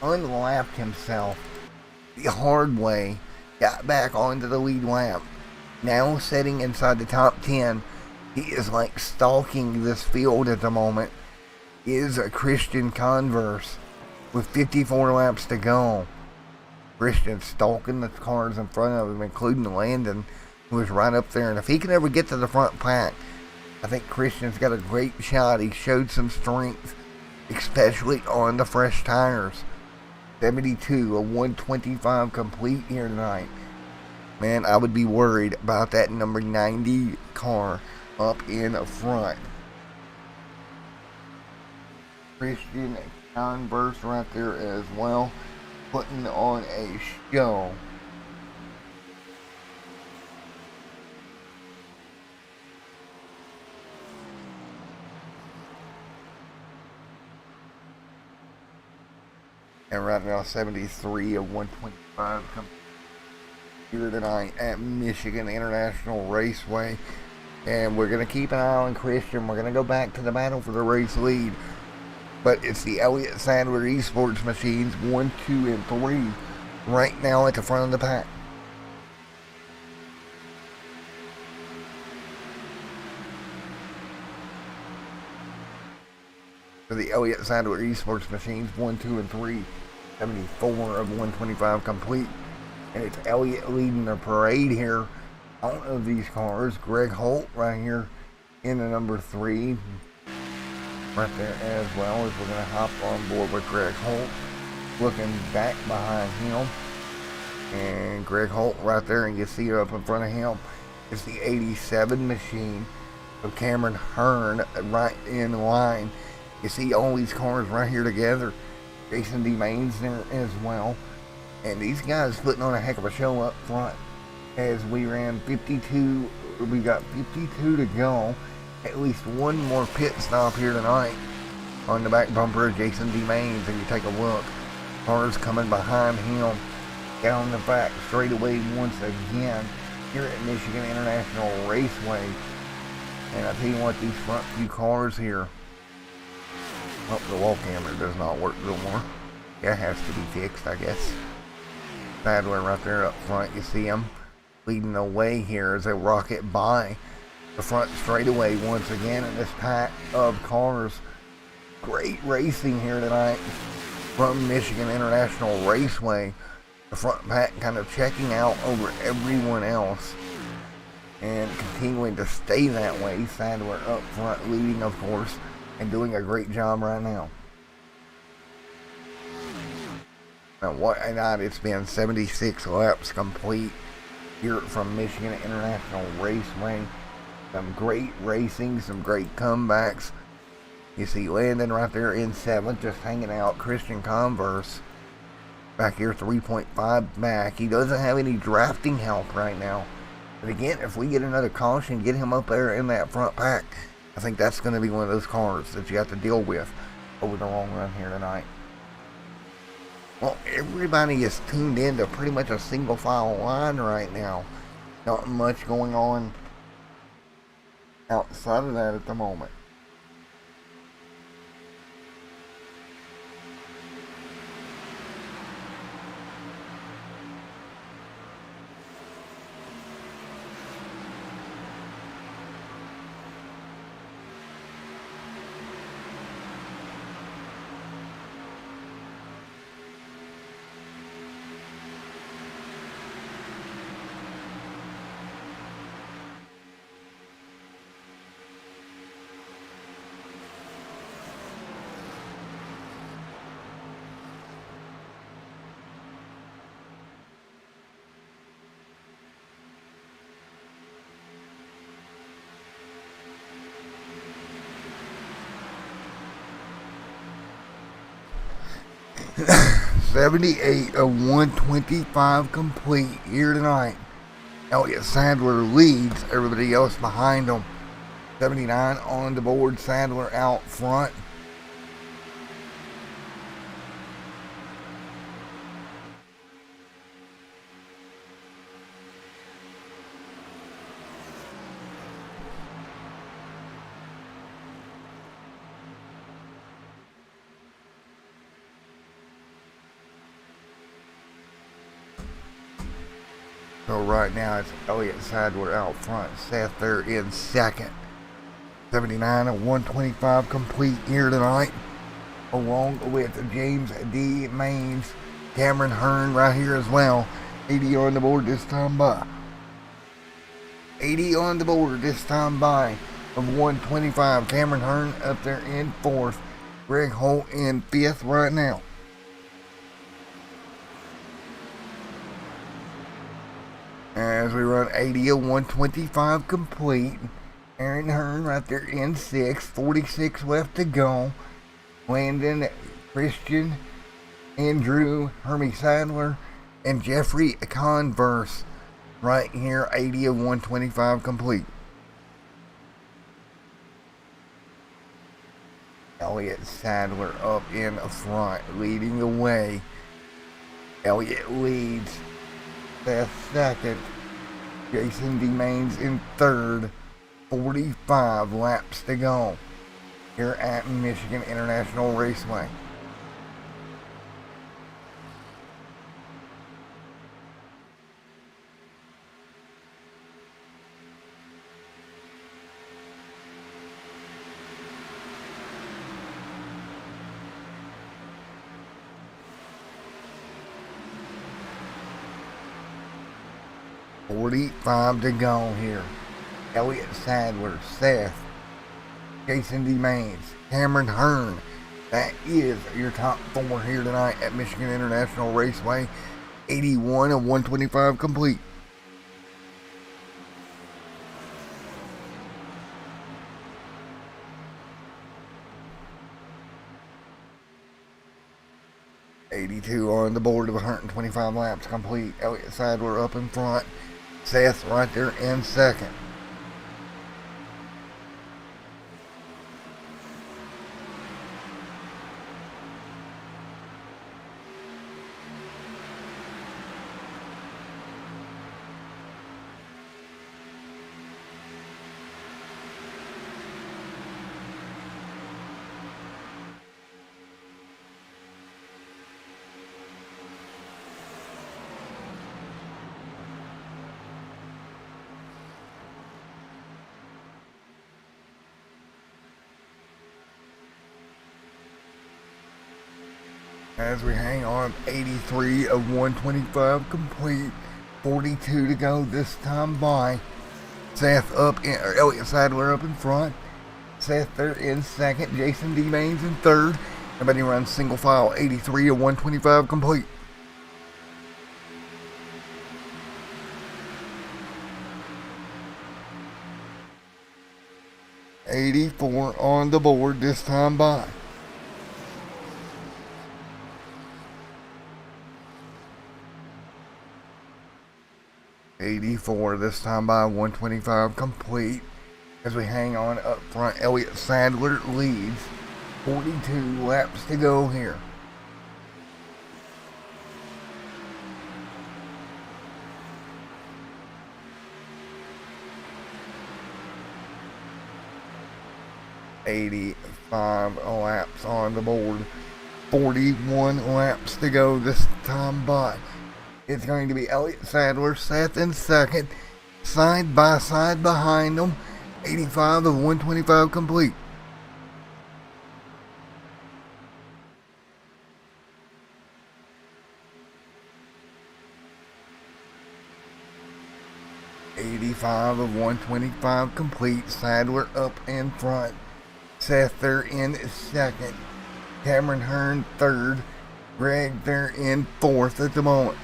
[SPEAKER 1] unlapped himself the hard way, got back onto the lead lap. Now sitting inside the top 10, he is like stalking this field at the moment, is a Christian Converse with 54 laps to go. Christian stalking the cars in front of him, including Landon, who is right up there. And if he can ever get to the front pack, I think Christian's got a great shot. He showed some strength, especially on the fresh tires. 72, a 125 complete here tonight. Man, I would be worried about that number 90 car up in front. Christian Converse right there as well, putting on a show. And right now 73 of 125 come here tonight at Michigan International Raceway. And we're going to keep an eye on Christian. We're going to go back to the battle for the race lead. But it's the Elliott Sadler Esports machines 1, 2, and 3 right now at the front of the pack. For the Elliott Sadler Esports machines 1, 2, and 3, 74 of 125 complete. And it's Elliott leading the parade here out of these cars. Greg Holt right here in the number 3. Right there as well, as we're going to hop on board with Greg Holt. Looking back behind him. And Greg Holt right there, and you see her up in front of him. It's the 87 machine of Cameron Hearn right in line. You see all these cars right here together. Jason D. Main's there as well. And these guys putting on a heck of a show up front. As we ran 52, we got 52 to go. At least one more pit stop here tonight. On the back bumper of Jason D. Mains, and you take a look. Cars coming behind him. Down the back straightaway once again. Here at Michigan International Raceway. And I tell you what, these front few cars here. Oh, the wall camera does not work no more. That has to be fixed, I guess. Sadler right there up front, you see him leading the way here as they rocket by the front straightaway once again in this pack of cars. Great racing here tonight from Michigan International Raceway. The front pack kind of checking out over everyone else and continuing to stay that way. Sadler up front leading, of course, and doing a great job right now. Now, what a night it's been. 76 laps complete here from Michigan International Raceway. Some great racing, some great comebacks. You see Landon right there in 7th, just hanging out. Christian Converse back here 3.5 back. He doesn't have any drafting help right now. But again, if we get another caution, get him up there in that front pack, I think that's going to be one of those cars that you have to deal with over the long run here tonight. Well, everybody is tuned in to pretty much a single file line right now. Not much going on outside of that at the moment. .78 of 125 complete here tonight. Elliott Sadler leads, everybody else behind him. 79 on the board, Sadler out front. So right now it's Elliott Sadler out front. Seth there in 2nd. 79 of 125 complete here tonight. Along with James D. Mains. Cameron Hearn right here as well. 80 on the board this time by. 80 on the board this time by of 125. Cameron Hearn up there in 4th. Greg Holt in 5th right now. As we run 80 of 125 complete. Aaron Hearn right there in 6th. 46 left to go. Landon, Christian, Andrew, Hermie Sadler, and Jeffrey Converse right here. 80 of 125 complete. Elliott Sadler up in front, leading the way. Elliott leads. Seth second. Jason DeMains in third. 45 laps to go here at Michigan International Raceway. .45 to go here. Elliott Sadler, Seth, Jason DeMains, Cameron Hearn. That is your top four here tonight at Michigan International Raceway. 81 of 125 complete. .82 on the board of 125 laps complete. Elliott Sadler up in front. Seth right there in second. As we hang on, 83 of 125 complete. 42 to go this time by. Seth up in, or Elliott Sadler up in front. Seth there in second. Jason DeMains in third. Everybody runs single file. 83 of 125 complete. .84 on the board this time by. .84 this time by. 125 complete. As we hang on up front, Elliott Sadler leads. 42 laps to go here. .85 laps on the board. 41 laps to go this time by. It's going to be Elliott Sadler, Seth in second, side by side behind them. 85 of 125 complete. .85 of 125 complete. Sadler up in front. Seth there in second. Cameron Hearn third. Greg there in fourth at the moment.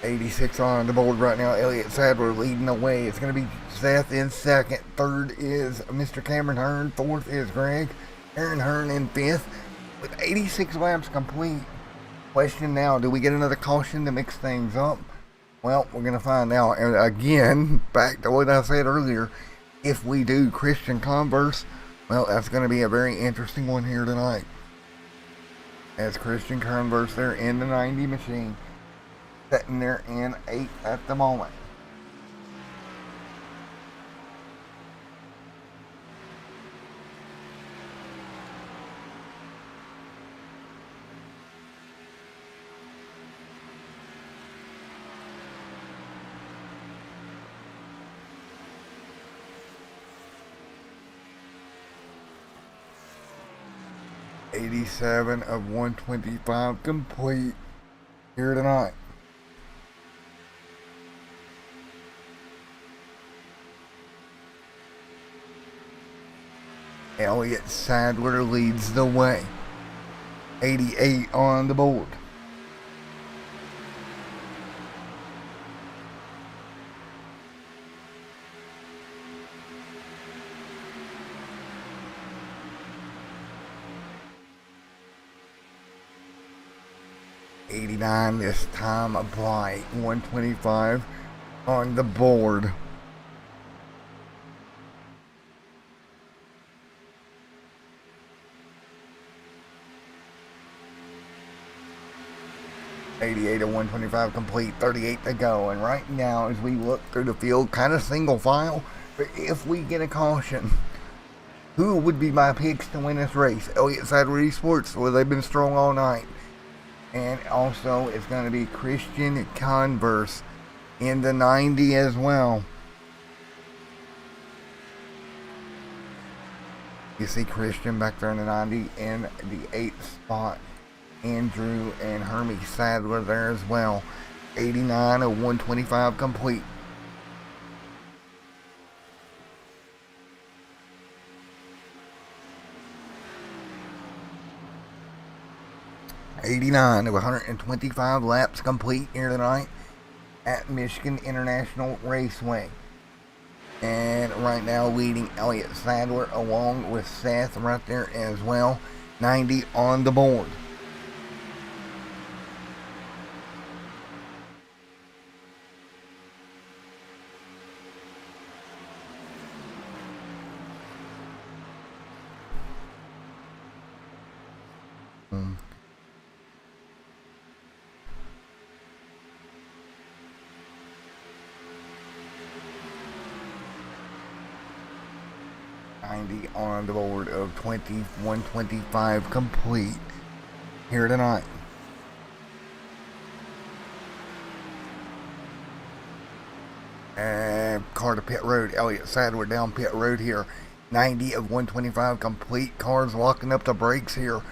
[SPEAKER 1] .86 on the board right now. Elliott Sadler leading the way. It's going to be Seth in second. Third is Mr. Cameron Hearn. Fourth is Greg. Aaron Hearn in fifth with 86 laps complete. Question now, do we get another caution to mix things up? Well, we're going to find out. And again, back to what I said earlier, if we do Christian Converse, well, that's going to be a very interesting one here tonight. As Christian Converse there in the 90 machine. Sitting there in 8th at the moment. .87 of 125 complete here tonight. Elliott Sadler leads the way. 88 on the board. .89 this time applied. 125 on the board. 88 of 125 complete, 38 to go. And right now, as we look through the field, kind of single file, but if we get a caution, who would be my picks to win this race? Elliott Sadler Esports, well, they've been strong all night. And also, it's going to be Christian Converse in the 90 as well. You see Christian back there in the 90 in the 8th spot. Andrew and Hermie Sadler there as well. 89 of 125 complete. '89 of 125 laps complete here tonight at Michigan International Raceway. And right now leading Elliott Sadler along with Seth right there as well. 90 on the board. Hmm. On the board of 125 complete here tonight. Car to pit road. Elliott Sadler down pit road here. 90 of 125 complete. Cars locking up the brakes here.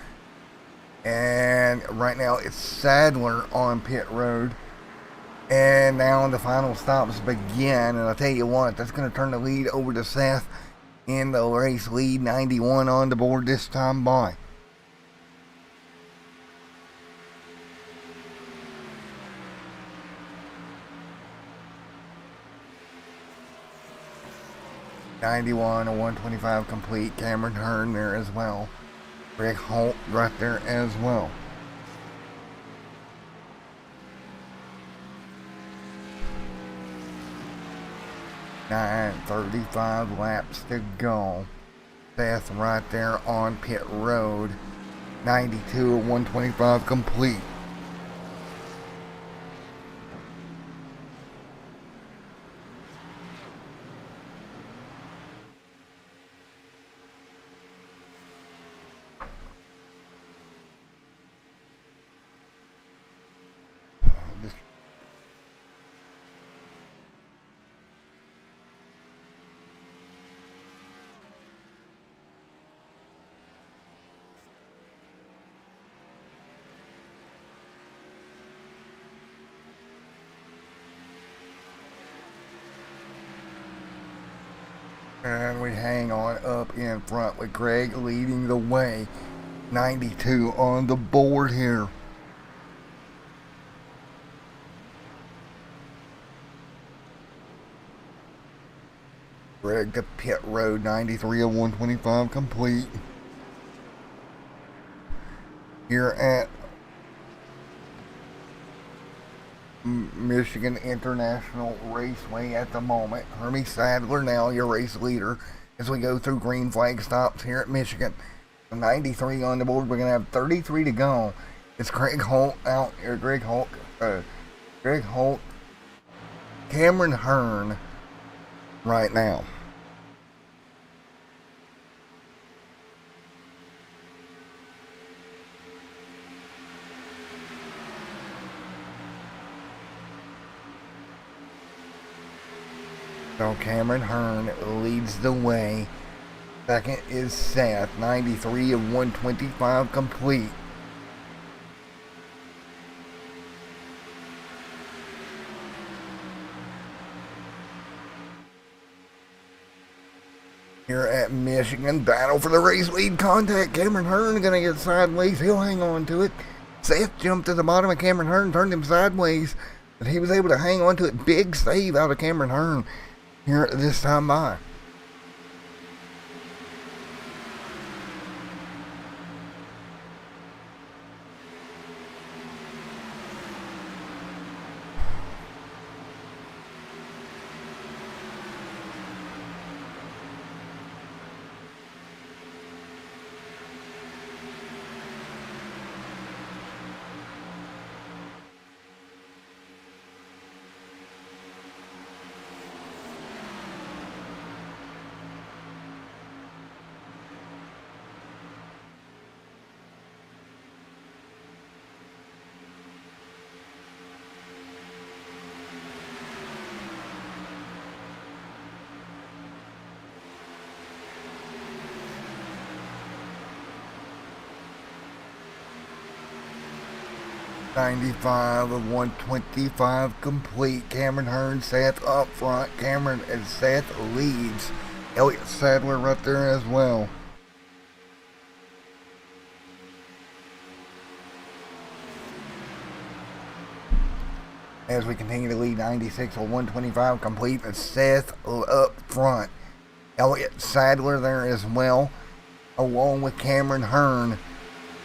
[SPEAKER 1] And right now it's Sadler on pit road. And now the final stops begin. And I'll tell you what, that's going to turn the lead over to Seth in the race lead. 91 on the board this time by. '91 and 125 complete. Cameron Hearn there as well. Greg Holt right there as well. .935 laps to go. Seth right there on pit road. 92 of 125 complete. And we hang on up in front with Greg leading the way. 92 on the board here. Greg to pit road. 93 of 125 complete. Here at Michigan International Raceway at the moment. Hermie Sadler now your race leader as we go through green flag stops here at Michigan. 93 on the board. We're going to have 33 to go. It's Greg Holt out here. Greg Holt, Cameron Hearn right now. So Cameron Hearn leads the way. Second is Seth, 93 of 125 complete. Here at Michigan, battle for the race lead contact. Cameron Hearn gonna get sideways. He'll hang on to it. Seth jumped to the bottom of Cameron Hearn, turned him sideways, but he was able to hang on to it. Big save out of Cameron Hearn here this time by. 95 of 125 complete. Cameron Hearn, Seth up front. Cameron and Seth leads. Elliott Sadler right there as well. As we continue to lead, 96 of 125 complete. And Seth up front. Elliott Sadler there as well, along with Cameron Hearn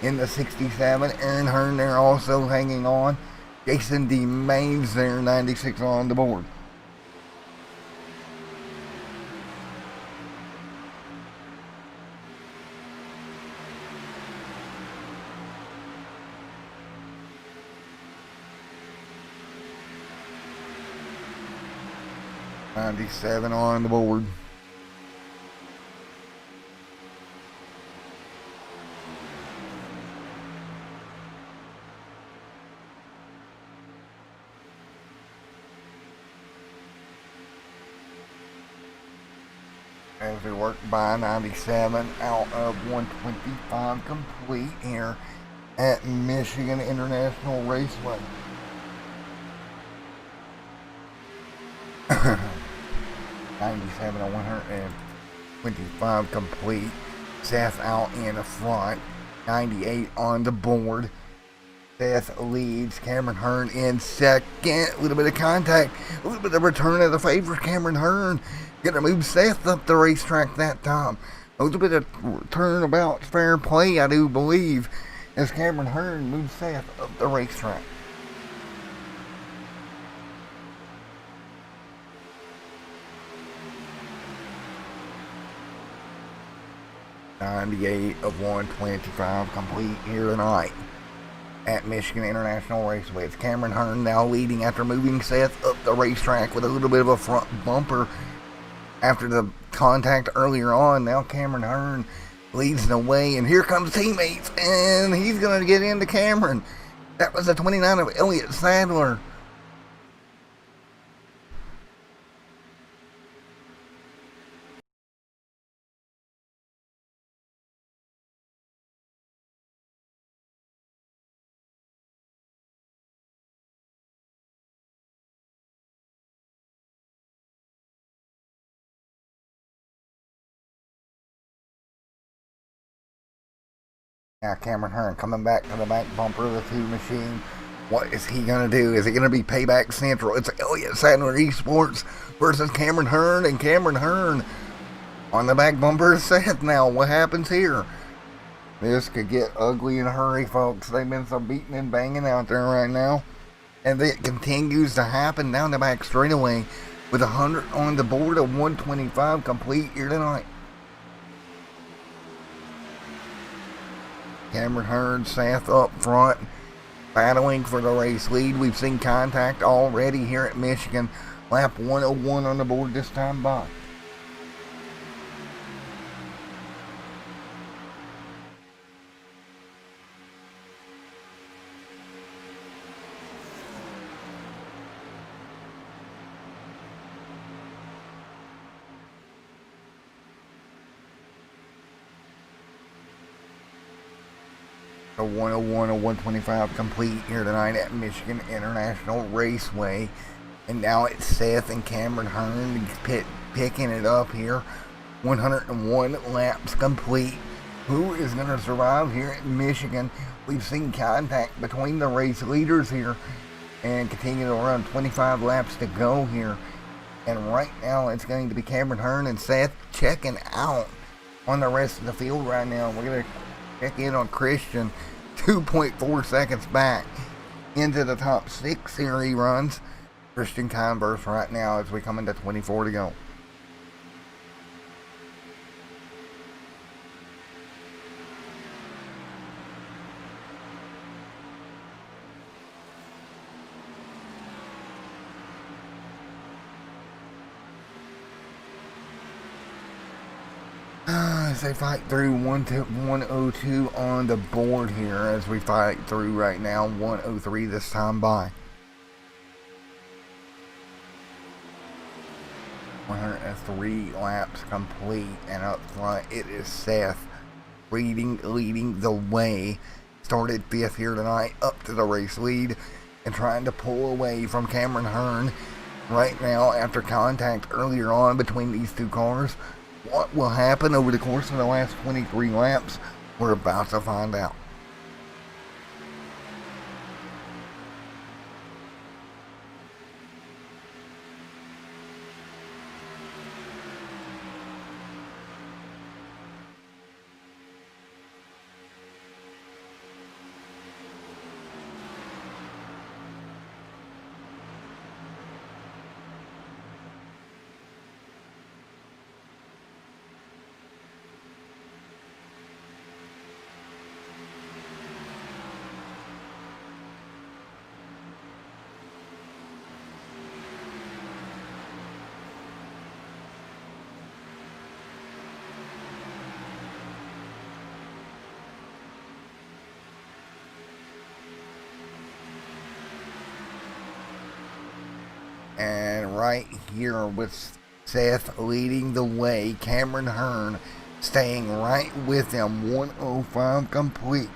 [SPEAKER 1] in the 67. Aaron Hearn there also hanging on. Jason D. Maves there, 96 on the board. $97 on the board. As we work by, 97 out of 125 complete here at Michigan International Raceway. 97 of 125 complete. Seth out in the front. 98 on the board. Seth leads. Cameron Hearn in second. A little bit of contact. A little bit of return of the favor. Cameron Hearn gonna move Seth up the racetrack that time. A little bit of turnabout fair play, I do believe, as Cameron Hearn moves Seth up the racetrack. $98 of 125 complete here tonight at Michigan International Raceway. It's Cameron Hearn now leading after moving Seth up the racetrack with a little bit of a front bumper after the contact earlier on. Now Cameron Hearn leads the way, and here comes teammates, and he's going to get into Cameron. That was the 29 of Elliott Sadler. Now Cameron Hearn coming back to the back bumper of the two machine. What is he going to do? Is it going to be Payback Central? It's Elliott Sadler Esports versus Cameron Hearn, and Cameron Hearn on the back bumper of Seth now. What happens here? This could get ugly in a hurry, folks. They've been so beating and banging out there right now. And it continues to happen down the back straightaway with 100 on the board of 125 complete here tonight. Cameron Hearn, Seth up front, battling for the race lead. We've seen contact already here at Michigan. Lap 101 on the board this time by. A 101 or 125 complete here tonight at Michigan International Raceway. And now it's Seth and Cameron Hearn picking it up here. 101 laps complete. Who is going to survive here at Michigan? We've seen contact between the race leaders here and continue to run 25 laps to go here. And right now it's going to be Cameron Hearn and Seth checking out on the rest of the field right now. We're going to check in on Christian, 2.4 seconds back into the top 6 here he runs. Christian Converse right now as we come into 24 to go. As they fight through 102 on the board here, as we fight through right now 103 this time by. 103 laps complete, and up front it is Seth leading the way. started 5th here tonight, up to the race lead and trying to pull away from Cameron Hearn right now after contact earlier on between these two cars. What will happen over the course of the last 23 laps? We're about to find out. And right here with Seth leading the way, Cameron Hearn staying right with him, 105 complete.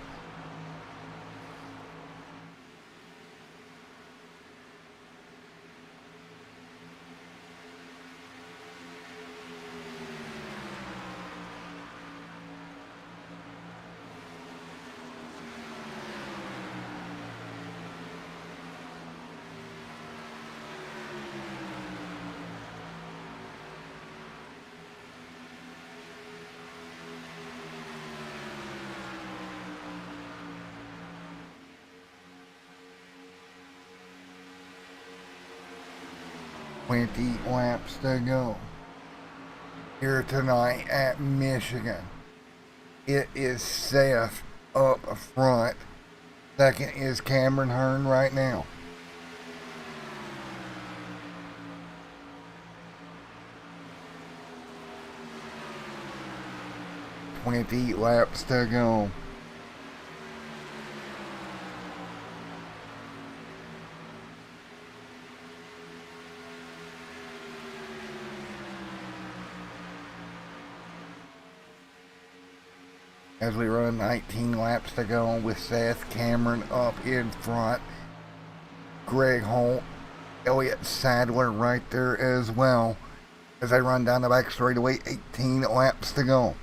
[SPEAKER 1] Laps to go here tonight at Michigan. It is Seth up front. Second is Cameron Hearn right now. Laps to go. As we run 19 laps to go with Seth Cameron up in front. Greg Holt, Elliott Sadler right there as well. As they run down the back straightaway, 18 laps to go.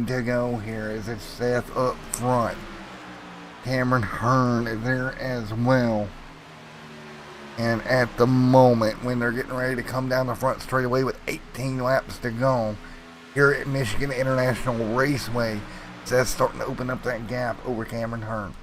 [SPEAKER 1] To go here as it's Seth up front. Cameron Hearn there as well. And at the moment, when they're getting ready to come down the front straightaway with 18 laps to go, here at Michigan International Raceway, Seth's starting to open up that gap over Cameron Hearn.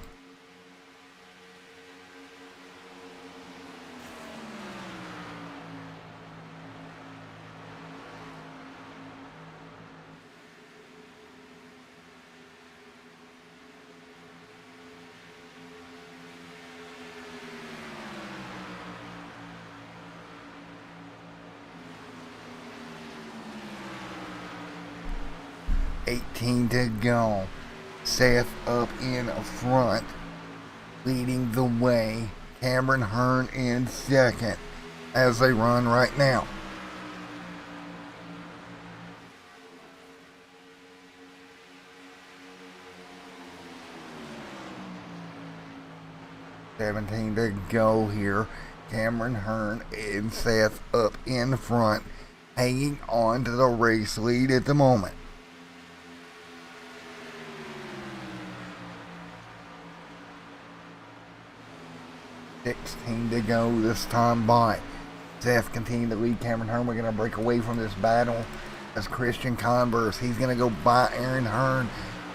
[SPEAKER 1] To go. Seth up in front, leading the way. Cameron Hearn in second as they run right now. $17 to go here. Cameron Hearn and Seth up in front, hanging on to the race lead at the moment. 16 to go this time by. Seth continuing to lead Cameron Hearn. We're going to break away from this battle as Christian Converse. He's going to go by Aaron Hearn,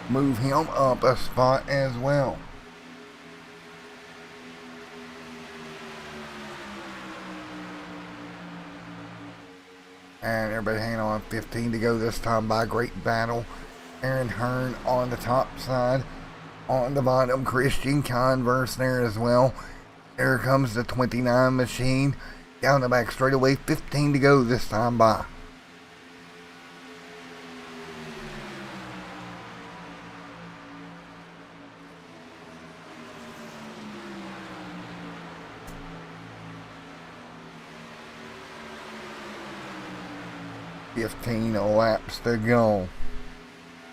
[SPEAKER 1] move him up a spot as well. And everybody hanging on. 15 to go this time by. Great battle. Aaron Hearn on the top side. On the bottom, Christian Converse there as well. There comes the 29 machine. Down the back straightaway. 15 to go this time by. 15 laps to go.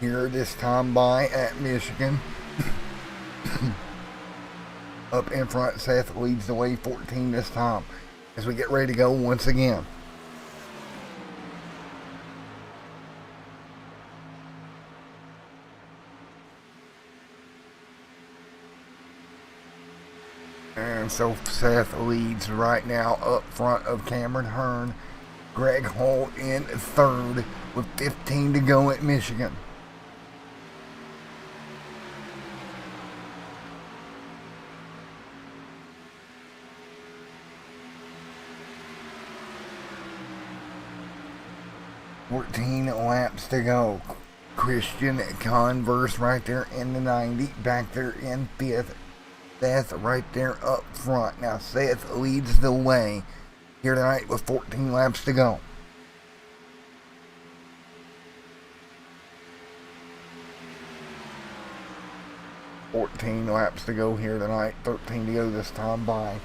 [SPEAKER 1] Here this time by at Michigan. Up in front, Seth leads the way, 14 this time, as we get ready to go once again. And so Seth leads right now up front of Cameron Hearn. Greg Holt in third with 15 to go at Michigan. Laps to go. Christian Converse right there in the 90, back there in 5th. Seth right there up front. Now Seth leads the way here tonight with 14 laps to go. Laps to go here tonight, 13 to go this time by.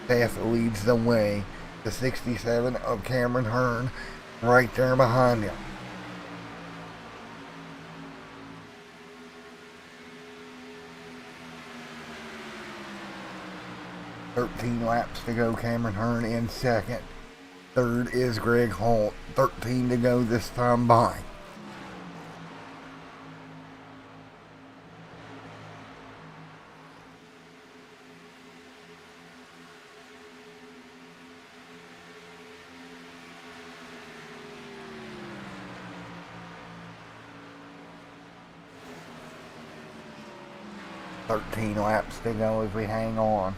[SPEAKER 1] Seth leads the way. The 67 of Cameron Hearn right there behind him. Laps to go. Cameron Hearn in second. Third is Greg Holt. 13 to go this time by. Laps to go as we hang on.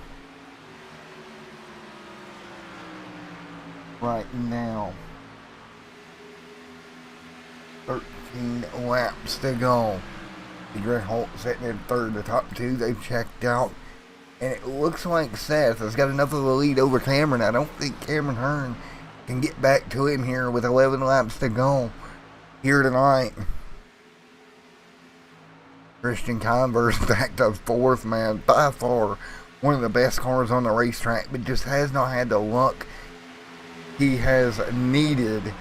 [SPEAKER 1] Right now, 13 laps to go. Greg Holt sitting in third. The top two, they've checked out. And it looks like Seth has got enough of a lead over Cameron. I don't think Cameron Hearn can get back to him here with 11 laps to go here tonight. Christian Converse back to fourth, man. By far one of the best cars on the racetrack, but just has not had the luck he has needed.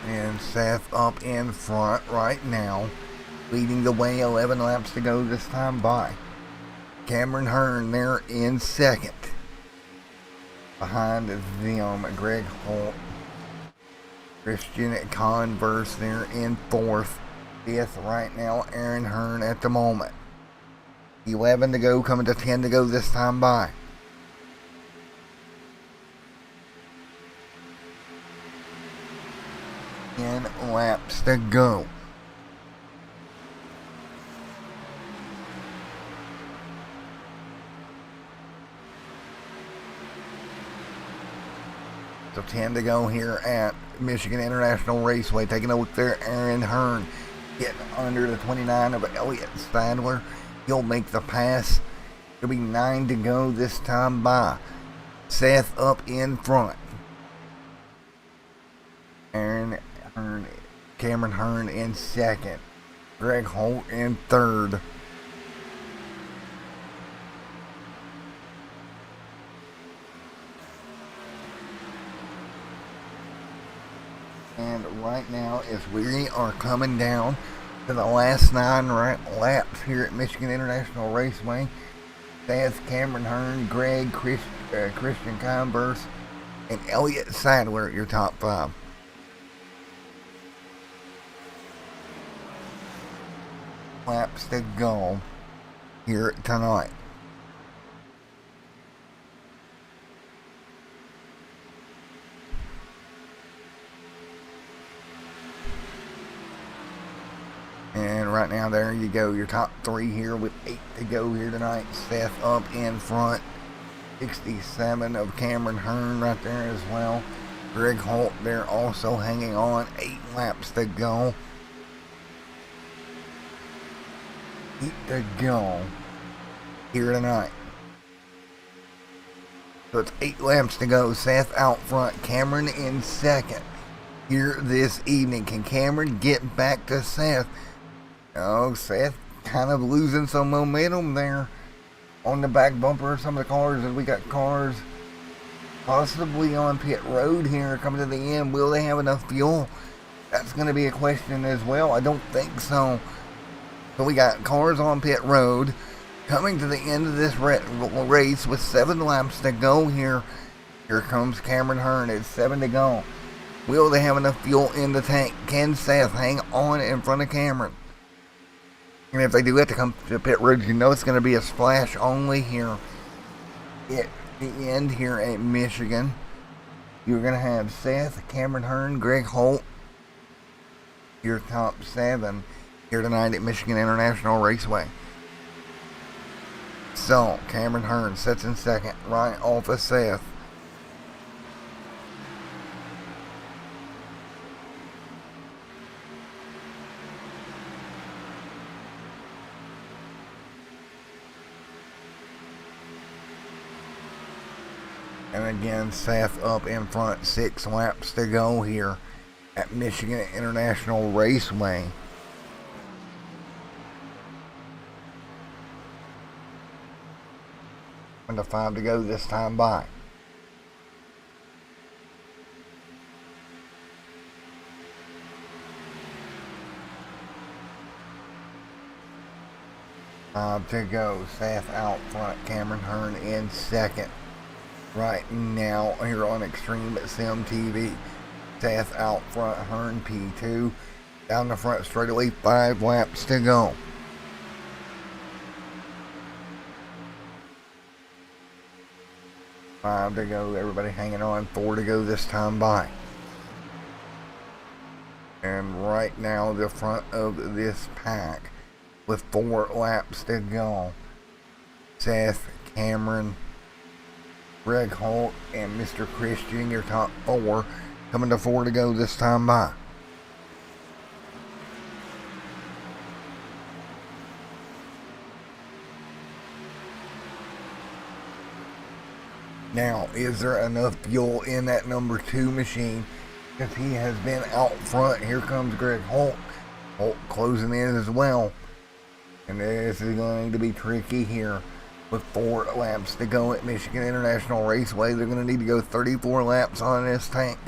[SPEAKER 1] And Seth up in front right now, leading the way, 11 laps to go this time by. Cameron Hearn there in second. Behind them, Greg Holt. Christian Converse there in fourth. Fifth right now, Aaron Hearn at the moment. 11 to go, coming to 10 to go this time by. Laps to go. So 10 to go here at Michigan International Raceway. Taking a look there, Aaron Hearn getting under the 29 of Elliott Stadler. He'll make the pass. It'll be 9 to go this time by. Seth up in front. Aaron Hearn, Cameron Hearn in second. Greg Holt in third. And right now, as we are coming down to the last 9 laps here at Michigan International Raceway, that's Cameron Hearn, Greg, Christian Converse, and Elliott Sadler at your top 5. Laps to go here tonight. And right now, there you go, your top 3 here with 8 to go here tonight. Seth up in front. 67 of Cameron Hearn right there as well. Greg Holt there also hanging on. 8 laps to go. 8 to go here tonight. So it's 8 laps to go. Seth out front. Cameron in second here this evening. Can Cameron get back to Seth? Oh, Seth kind of losing some momentum there on the back bumper of some of the cars, and we got cars possibly on pit road here coming to the end. Will they have enough fuel? That's going to be a question as well. I don't think so. So we got cars on pit road coming to the end of this race with 7 laps to go here. Here comes Cameron Hearn. It's 7 to go. Will they have enough fuel in the tank? Can Seth hang on in front of Cameron? And if they do have to come to pit road, you know it's going to be a splash only here at the end here at Michigan. You're going to have Seth, Cameron Hearn, Greg Holt, your top 7 here tonight at Michigan International Raceway. So, Cameron Hearn sits in second, right off of Seth. And again, Seth up in front, 6 laps to go here at Michigan International Raceway. Under 5 to go this time by. To go, Seth out front, Cameron Hearn in second. Right now here on Extreme Sim TV, Seth out front, Hearn P2, down the front straightaway, 5 laps to go. Five to go, everybody hanging on, 4 to go this time by. And right now the front of this pack with 4 laps to go, Seth, Cameron, Greg Holt, and Mr. Christian, your top 4, coming to 4 to go this time by. Now, is there enough fuel in that number 2 machine? Because he has been out front. Here comes Greg Holt. Holt closing in as well. And this is going to be tricky here. With 4 laps to go at Michigan International Raceway, they're going to need to go 34 laps on this tank.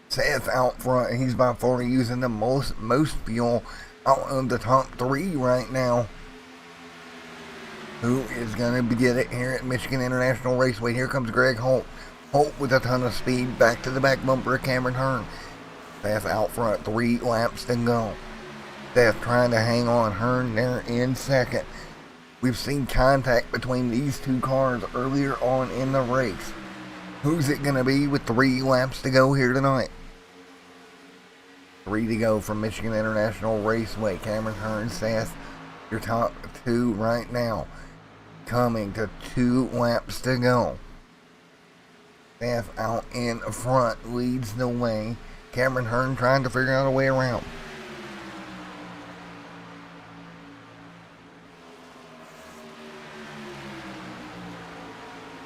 [SPEAKER 1] Seth out front, he's by far using the most fuel out of the top 3 right now. Who is going to get it here at Michigan International Raceway? Here comes Greg Holt. Holt with a ton of speed, back to the back bumper of Cameron Hearn. Seth out front, 3 laps to go. Seth trying to hang on, Hearn there in second. We've seen contact between these 2 cars earlier on in the race. Who's it going to be with 3 laps to go here tonight? 3 to go from Michigan International Raceway. Cameron Hearn, Seth, your top 2 right now. Coming to 2 laps to go. Seth out in front, leads the way. Cameron Hearn trying to figure out a way around.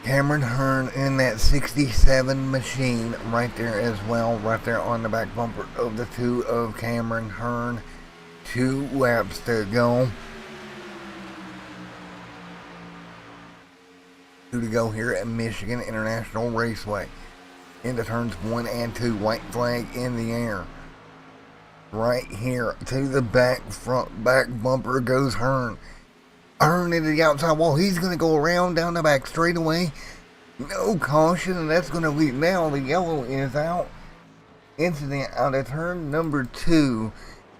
[SPEAKER 1] Cameron Hearn in that 67 machine right there as well, right there on the back bumper of the 2 of Cameron Hearn. 2 laps to go. 2 to go here at Michigan International Raceway. Into turns 1 and 2, white flag in the air. Right here to the back bumper goes Hearn. Hearn into the outside wall. He's going to go around down the back straightaway. No caution, and that's going to lead. Now the yellow is out. Incident out of turn number 2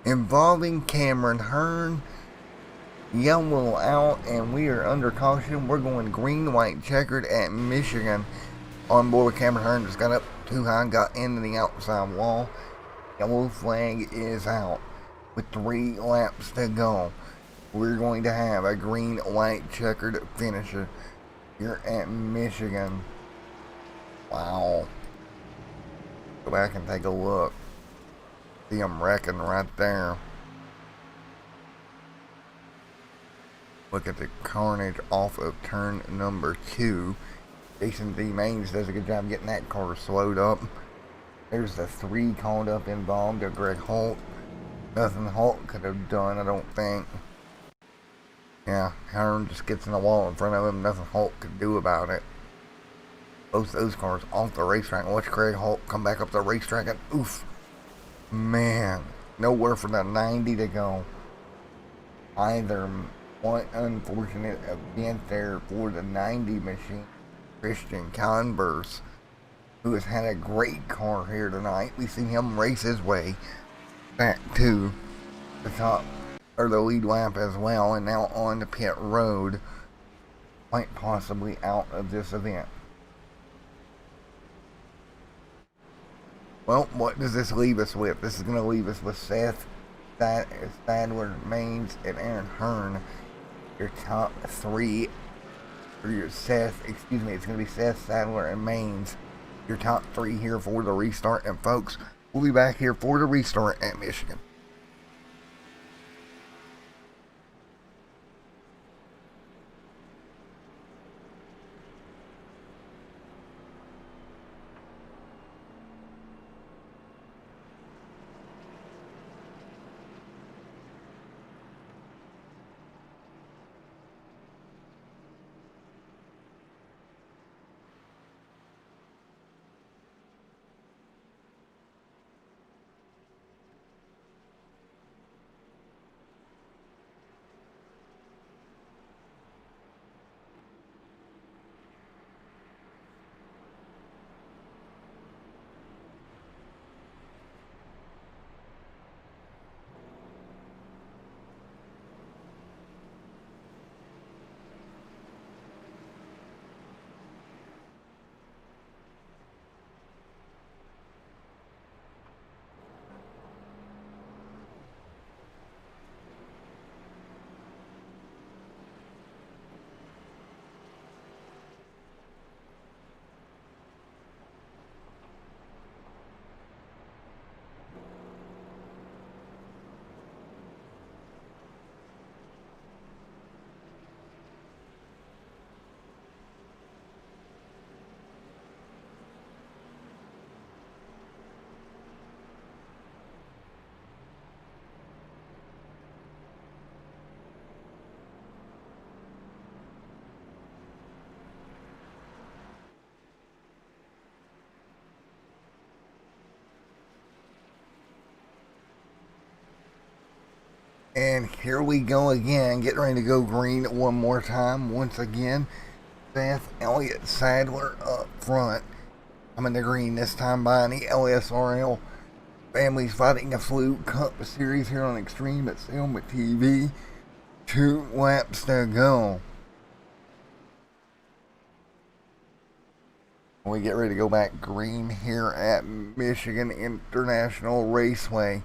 [SPEAKER 1] involving Cameron Hearn. Yellow out, and we are under caution. We're going green, white, checkered at Michigan. On board with Cameron Hearn. Just got up too high, got into the outside wall. Yellow flag is out with 3 laps to go. We're going to have a green, white, checkered finisher here at Michigan. Wow. Go back and take a look. See them wrecking right there. Look at the carnage off of turn number 2. Jason D. Maines does a good job getting that car slowed up. There's the 3 called up involved of Greg Holt. Nothing Holt could have done, I don't think. Yeah, Hearn just gets in the wall in front of him. Nothing Hulk can do about it. Both those cars off the racetrack. Watch Craig Hulk come back up the racetrack and oof. Man, nowhere for the 90 to go. Either one unfortunate event there for the 90 machine. Christian Converse, who has had a great car here tonight. We've seen him race his way back to the top, or the lead lap as well, and now on the pit road, quite possibly out of this event. Well, what does this leave us with? This is going to leave us with Seth Sadler, Maines, and Aaron Hearn. Your top three, or your Seth, excuse me, it's going to be Seth Sadler and Maines. Your top three here for the restart. And folks, we'll be back here for the restart at Michigan. And here we go again, getting ready to go green one more time. Once again, Seth Elliott Sadler up front. Coming to green this time by the LSRL Families Fighting a Flu Cup Series here on Extreme at Selma TV. 2 laps to go. We get ready to go back green here at Michigan International Raceway.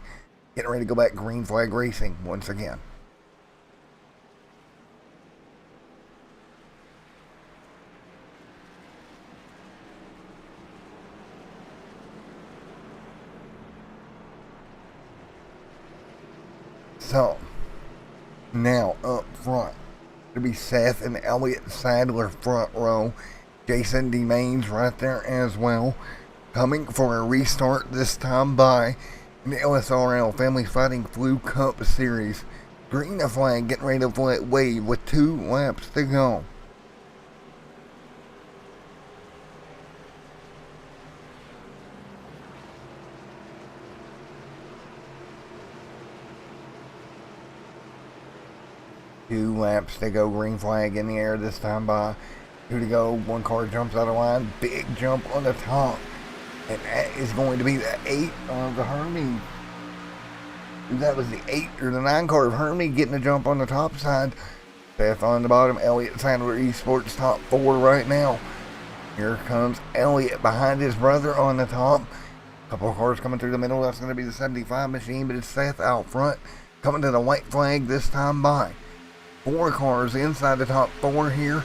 [SPEAKER 1] Getting ready to go back green flag racing once again. So, now up front, it'll be Seth and Elliott Sadler front row. Jason DeMaines right there as well. Coming for a restart this time by the LSRL Families Fighting Flu Cup Series. Green the flag, getting ready to wave with 2 laps to go. Two laps to go, green flag in the air this time by. 2 to go, 1 car jumps out of line, big jump on the top. And that is going to be the 8 of the Hermes. That was the 8 or the 9 car of Hermes getting a jump on the top side. Seth on the bottom, Elliott Sadler Esports top 4 right now. Here comes Elliott behind his brother on the top. Couple of cars coming through the middle. That's going to be the 75 machine, but it's Seth out front. Coming to the white flag this time by. 4 cars inside the top 4 here.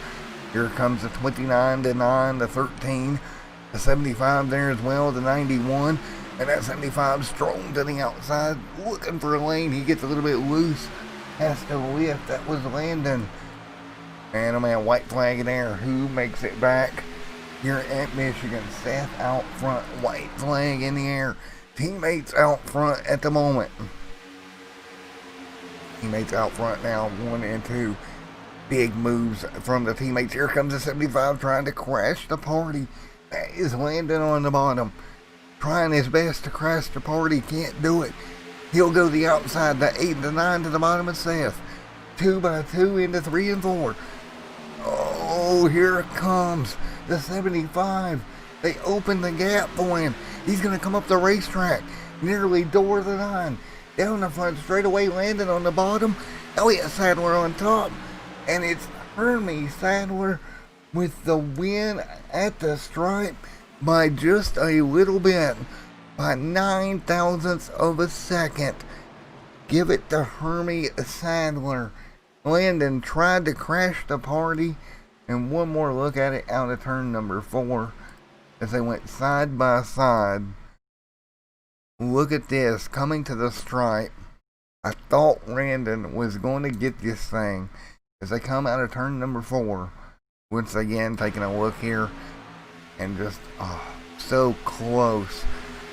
[SPEAKER 1] Here comes the 29, the 9, the 13, the 75 there as well, the 91, and that 75 strolling to the outside, looking for a lane. He gets a little bit loose, has to lift. That was Landon. And oh man, white flag in there. Who makes it back here at Michigan? Seth out front, white flag in the air. Teammates out front at the moment. Teammates out front now, 1 and 2. Big moves from the teammates. Here comes the 75 trying to crash the party. That is Landon on the bottom. Trying his best to crash the party. Can't do it. He'll go the outside. The 8 and the 9 to the bottom of Seth. 2 by 2 into 3 and 4. Oh, here it comes. The 75. They open the gap for him. He's going to come up the racetrack. Nearly door the 9. Down the front straightaway, Landon on the bottom. Elliott Sadler on top. And it's Hermie Sadler with the win at the stripe by just a little bit. By 9 thousandths of a second. Give it to Hermie Sadler. Landon tried to crash the party. And one more look at it out of turn number 4 as they went side by side. Look at this, coming to the stripe. I thought Landon was going to get this thing as they come out of turn number 4. Once again, taking a look here and just so close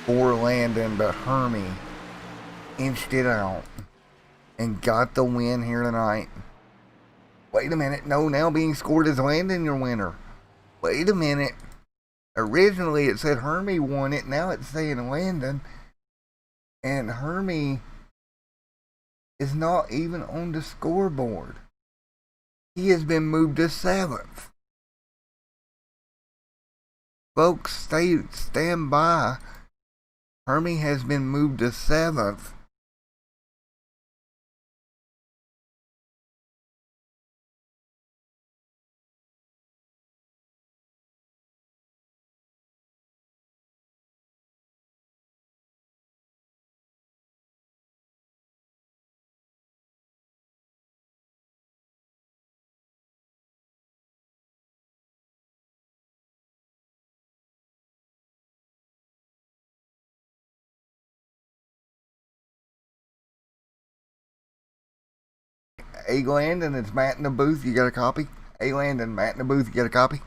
[SPEAKER 1] for Landon, but Hermie inched it out and got the win here tonight. Wait a minute, no, now being scored as Landon your winner. Wait a minute. Originally it said Hermie won it, now it's saying Landon. And Hermie is not even on the scoreboard. He has been moved to 7th. Folks, stand by. Hermie has been moved to 7th. Hey Landon, it's Matt in the booth. You got a copy? Hey Landon, Matt in the booth. You got a copy?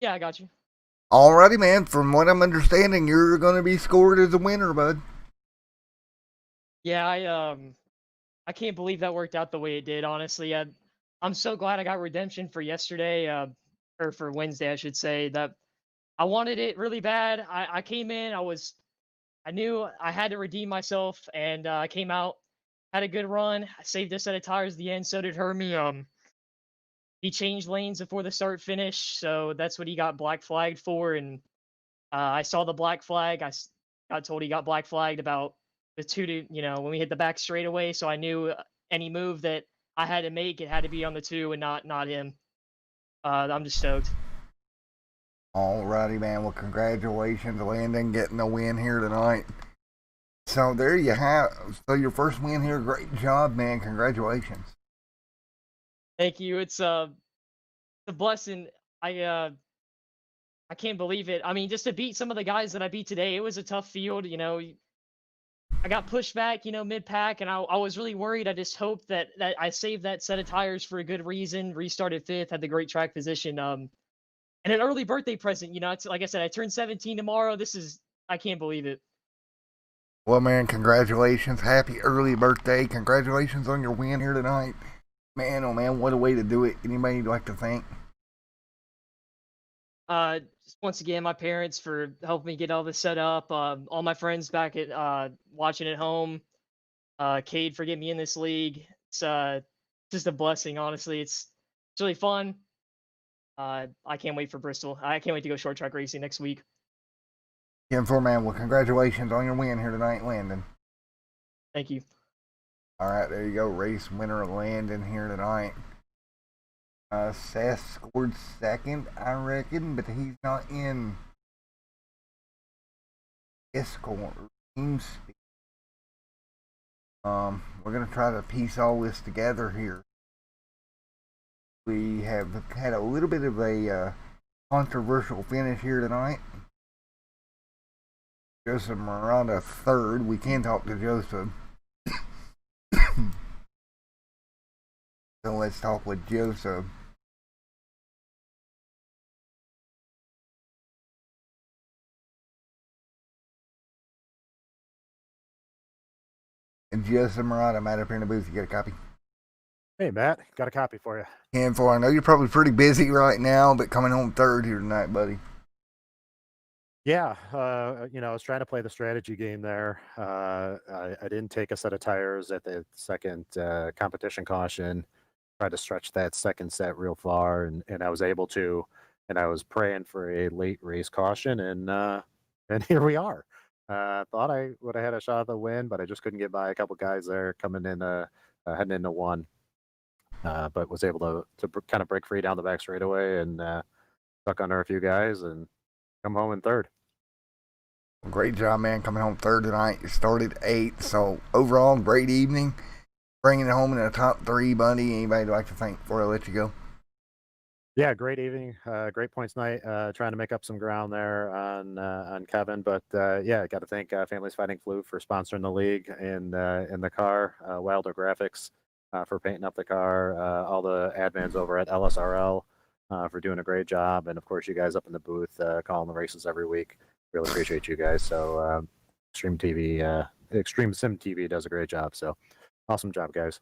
[SPEAKER 3] Yeah, I got you.
[SPEAKER 1] Alrighty, man. From what I'm understanding, you're going to be scored as a winner, bud.
[SPEAKER 3] Yeah, I can't believe that worked out the way it did. Honestly, I'm so glad I got redemption for yesterday, or for Wednesday, I should say. That I wanted it really bad. I came in, I knew I had to redeem myself, and I came out, had a good run. I saved a set of tires at the end. So did Hermie. He changed lanes before the start finish, so that's what he got black flagged for. And I saw the black flag. Got told he got black flagged about the when we hit the back straightaway. So I knew any move that I had to make, it had to be on the 2 and not him. I'm just stoked.
[SPEAKER 1] Alrighty, man. Well, congratulations, Landon, getting a win here tonight. So there you have. So your first win here. Great job, man. Congratulations.
[SPEAKER 3] Thank you. It's a blessing. I can't believe it. I mean, just to beat some of the guys that I beat today, it was a tough field. I got pushed back, mid-pack, and I was really worried. I just hoped that I saved that set of tires for a good reason, restarted 5th, had the great track position, and an early birthday present. It's like I said, I turn 17 tomorrow. I can't believe it.
[SPEAKER 1] Well, man, congratulations. Happy early birthday. Congratulations on your win here tonight. Man, oh man, what a way to do it. Anybody you'd like to thank?
[SPEAKER 3] Just once again, my parents for helping me get all this set up. All my friends back at watching at home. Cade for getting me in this league. It's just a blessing, honestly. It's really fun. I can't wait for Bristol. I can't wait to go short track racing next week.
[SPEAKER 1] 10-4, man. Well, congratulations on your win here tonight, Landon.
[SPEAKER 3] Thank you.
[SPEAKER 1] All right, there you go. Race winner Landon here tonight. Seth scored 2nd, I reckon, but he's not in Discord team speak. We're gonna try to piece all this together here. We have had a little bit of a controversial finish here tonight. Joseph Miranda 3rd. We can talk to Joseph. So let's talk with Joseph. And Justin Murata, Matt up here in the booth. You got a copy?
[SPEAKER 4] Hey, Matt, got a copy for you.
[SPEAKER 1] 10-4. I know you're probably pretty busy right now, but coming home third here tonight, buddy.
[SPEAKER 4] Yeah, I was trying to play the strategy game there. I didn't take a set of tires at the second competition caution. Tried to stretch that second set real far, and I was able to. And I was praying for a late race caution, and here we are. Thought I would have had a shot at the win, but I just couldn't get by a couple guys there coming in, heading into one. But was able to kind of break free down the back straightaway and stuck under a few guys and come home in third.
[SPEAKER 1] Great job, man, coming home third tonight. You started 8th, so overall, great evening. Bringing it home in the top 3, buddy. Anybody you'd like to thank before I let you go?
[SPEAKER 4] Yeah, great evening, great points night. Trying to make up some ground there on Kevin, but yeah, got to thank Families Fighting Flu for sponsoring the league and in the car. Wilder Graphics for painting up the car. All the admins over at LSRL for doing a great job, and of course you guys up in the booth calling the races every week. Really appreciate you guys. So Extreme Sim TV does a great job. So awesome job, guys.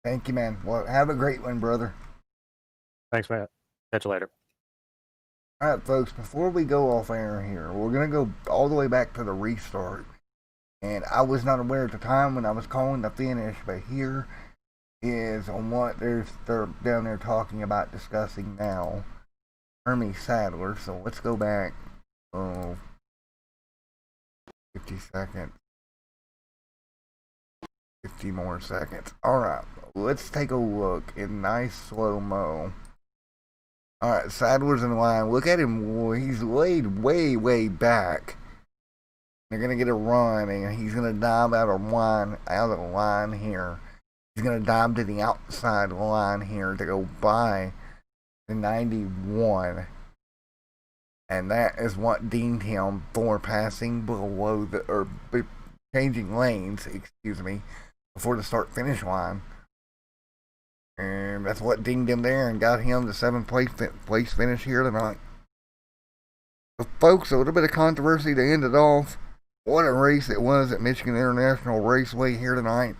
[SPEAKER 1] Thank you, man. Well, have a great one, brother.
[SPEAKER 4] Thanks, Matt. Catch you later.
[SPEAKER 1] All right, folks, before we go off air here, we're going to go all the way back to the restart. And I was not aware at the time when I was calling the finish, but here is on what they're down there talking about, discussing now. Hermie Sadler. So let's go back. 50 seconds. 50 more seconds. All right, let's take a look in nice slow-mo. All right, Sadler's in line. Look at him. He's laid way, way back. They're going to get a run, and he's going to dive out of the line here. He's going to dive to the outside line here to go by the 91. And that is what deemed him for passing below changing lanes, before the start-finish line. And that's what dinged him there and got him the 7th place finish here tonight. So folks, a little bit of controversy to end it off. What a race it was at Michigan International Raceway here tonight.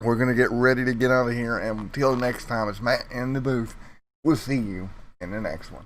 [SPEAKER 1] We're going to get ready to get out of here. And until next time, it's Matt in the booth. We'll see you in the next one.